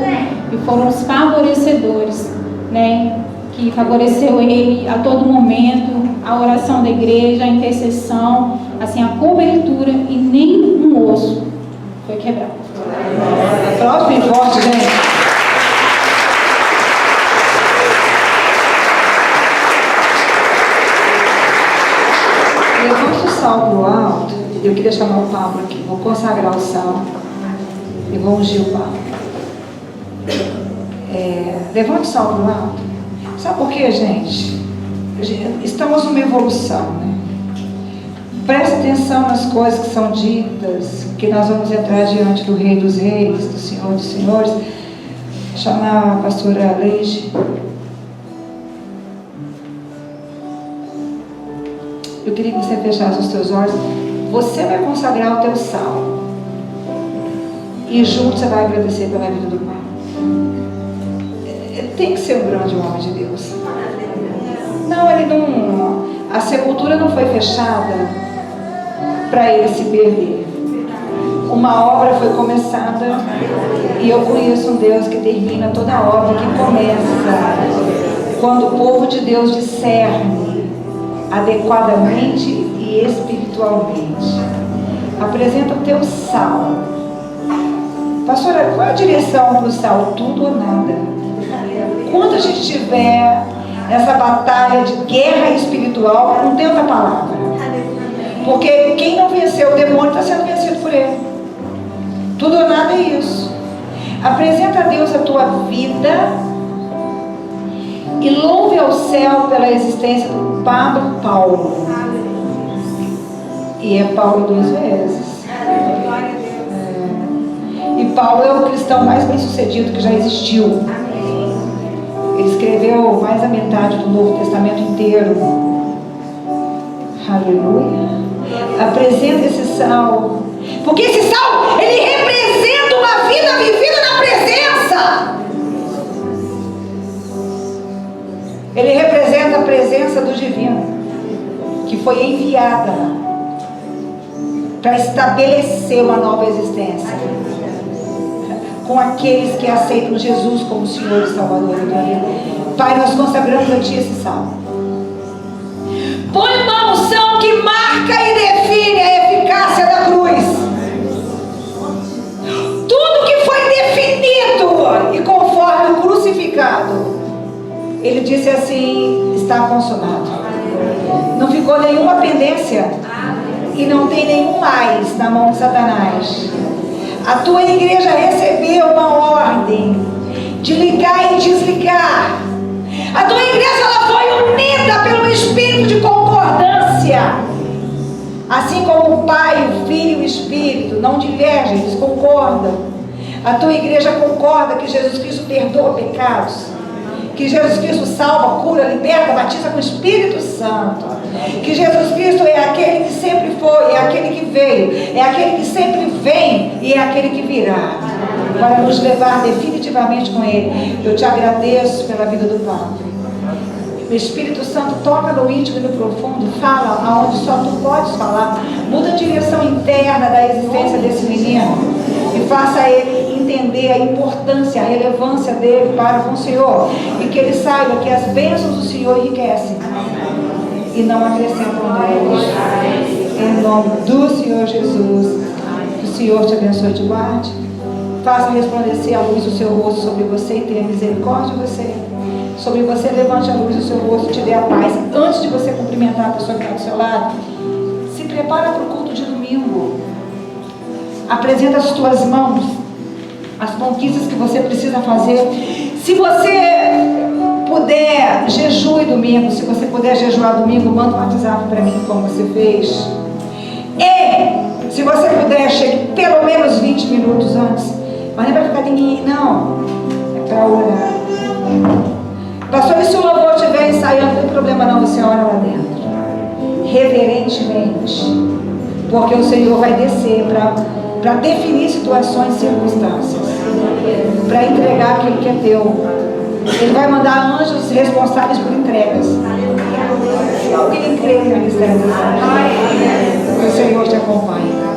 e foram os favorecedores, né, que favoreceu ele a todo momento, a oração da igreja, a intercessão, assim, a cobertura, e nem um osso foi quebrado. Aplausos bem forte, gente. Levante o sal para o alto. Eu queria chamar o Pablo aqui. Vou consagrar o sal e vou ungir o Pablo. Levante o sal para o alto. Sabe por quê, gente? Estamos numa evolução, né? Preste atenção nas coisas que são ditas, que nós vamos entrar diante do Rei dos Reis, do Senhor dos Senhores. Chamar a pastora Leide. Eu queria que você fechasse os teus olhos. Você vai consagrar o teu sal. E junto você vai agradecer pela vida do Pai. Tem que ser um grande homem de Deus. Não, ele não. A sepultura não foi fechada para ele se perder. Uma obra foi começada, e eu conheço um Deus que termina toda obra que começa. Quando o povo de Deus discerne adequadamente e espiritualmente. Apresenta o teu sal. Pastora, qual é a direção para o sal? Tudo ou nada. Quando a gente estiver nessa batalha de guerra espiritual, não tem outra palavra. Porque quem não venceu o demônio está sendo vencido por ele. Tudo ou nada é isso. Apresenta a Deus a tua vida e louve ao céu pela existência do Pablo Paulo. E é Paulo 2 vezes. E Paulo é o cristão mais bem sucedido que já existiu. Ele escreveu mais da metade do Novo Testamento inteiro. Aleluia. Apresenta esse sal. Porque esse sal, ele representa uma vida vivida na presença. Ele representa a presença do divino, que foi enviada para estabelecer uma nova existência com aqueles que aceitam Jesus como Senhor e Salvador da tua vida. Pai, nós consagramos a Ti esse sal. Põe uma unção que marca e define a eficácia da cruz. Tudo que foi definido e conforme o crucificado, Ele disse assim: está consumado. Não ficou nenhuma pendência e não tem nenhum mais na mão de Satanás. A tua igreja recebeu uma ordem de ligar e desligar. A tua igreja, ela foi unida pelo espírito de concordância. Assim como o Pai, o Filho e o Espírito não divergem, eles concordam. A tua igreja concorda que Jesus Cristo perdoa pecados, que Jesus Cristo salva, cura, liberta, batiza com o Espírito Santo, que Jesus Cristo é aquele que sempre foi, é aquele que veio, é aquele que sempre vem e é aquele que virá para nos levar definitivamente com Ele. Eu te agradeço pela vida do Pai. O Espírito Santo toca no íntimo e no profundo, fala aonde só tu podes falar, muda a direção interna da existência desse menino e faça ele entender a importância, a relevância dele para com o Senhor, e que ele saiba que as bênçãos do Senhor enriquecem e não acrescentam nelas. Em nome do Senhor Jesus, que o Senhor te abençoe e te guarde, faça resplandecer a luz do seu rosto sobre você e tenha misericórdia de você. Sobre você, levante a luz do seu rosto e te dê a paz. Antes de você cumprimentar a pessoa que está do seu lado, se prepara para o culto de domingo. Apresenta as tuas mãos, as conquistas que você precisa fazer. Se você puder, jejue domingo. Se você puder jejuar domingo, manda um WhatsApp para mim como você fez. E se você puder, chegue pelo menos 20 minutos antes. Mas não é para ficar ninguém, não. É para orar. Pastor, e se o louvor estiver ensaiando, não tem problema não, você ora lá dentro. Reverentemente. Porque o Senhor vai descer para definir situações e circunstâncias. Para entregar aquilo que é teu. Ele vai mandar anjos responsáveis por entregas. Se alguém crê no ministério dos anjos, que o Senhor te acompanhe.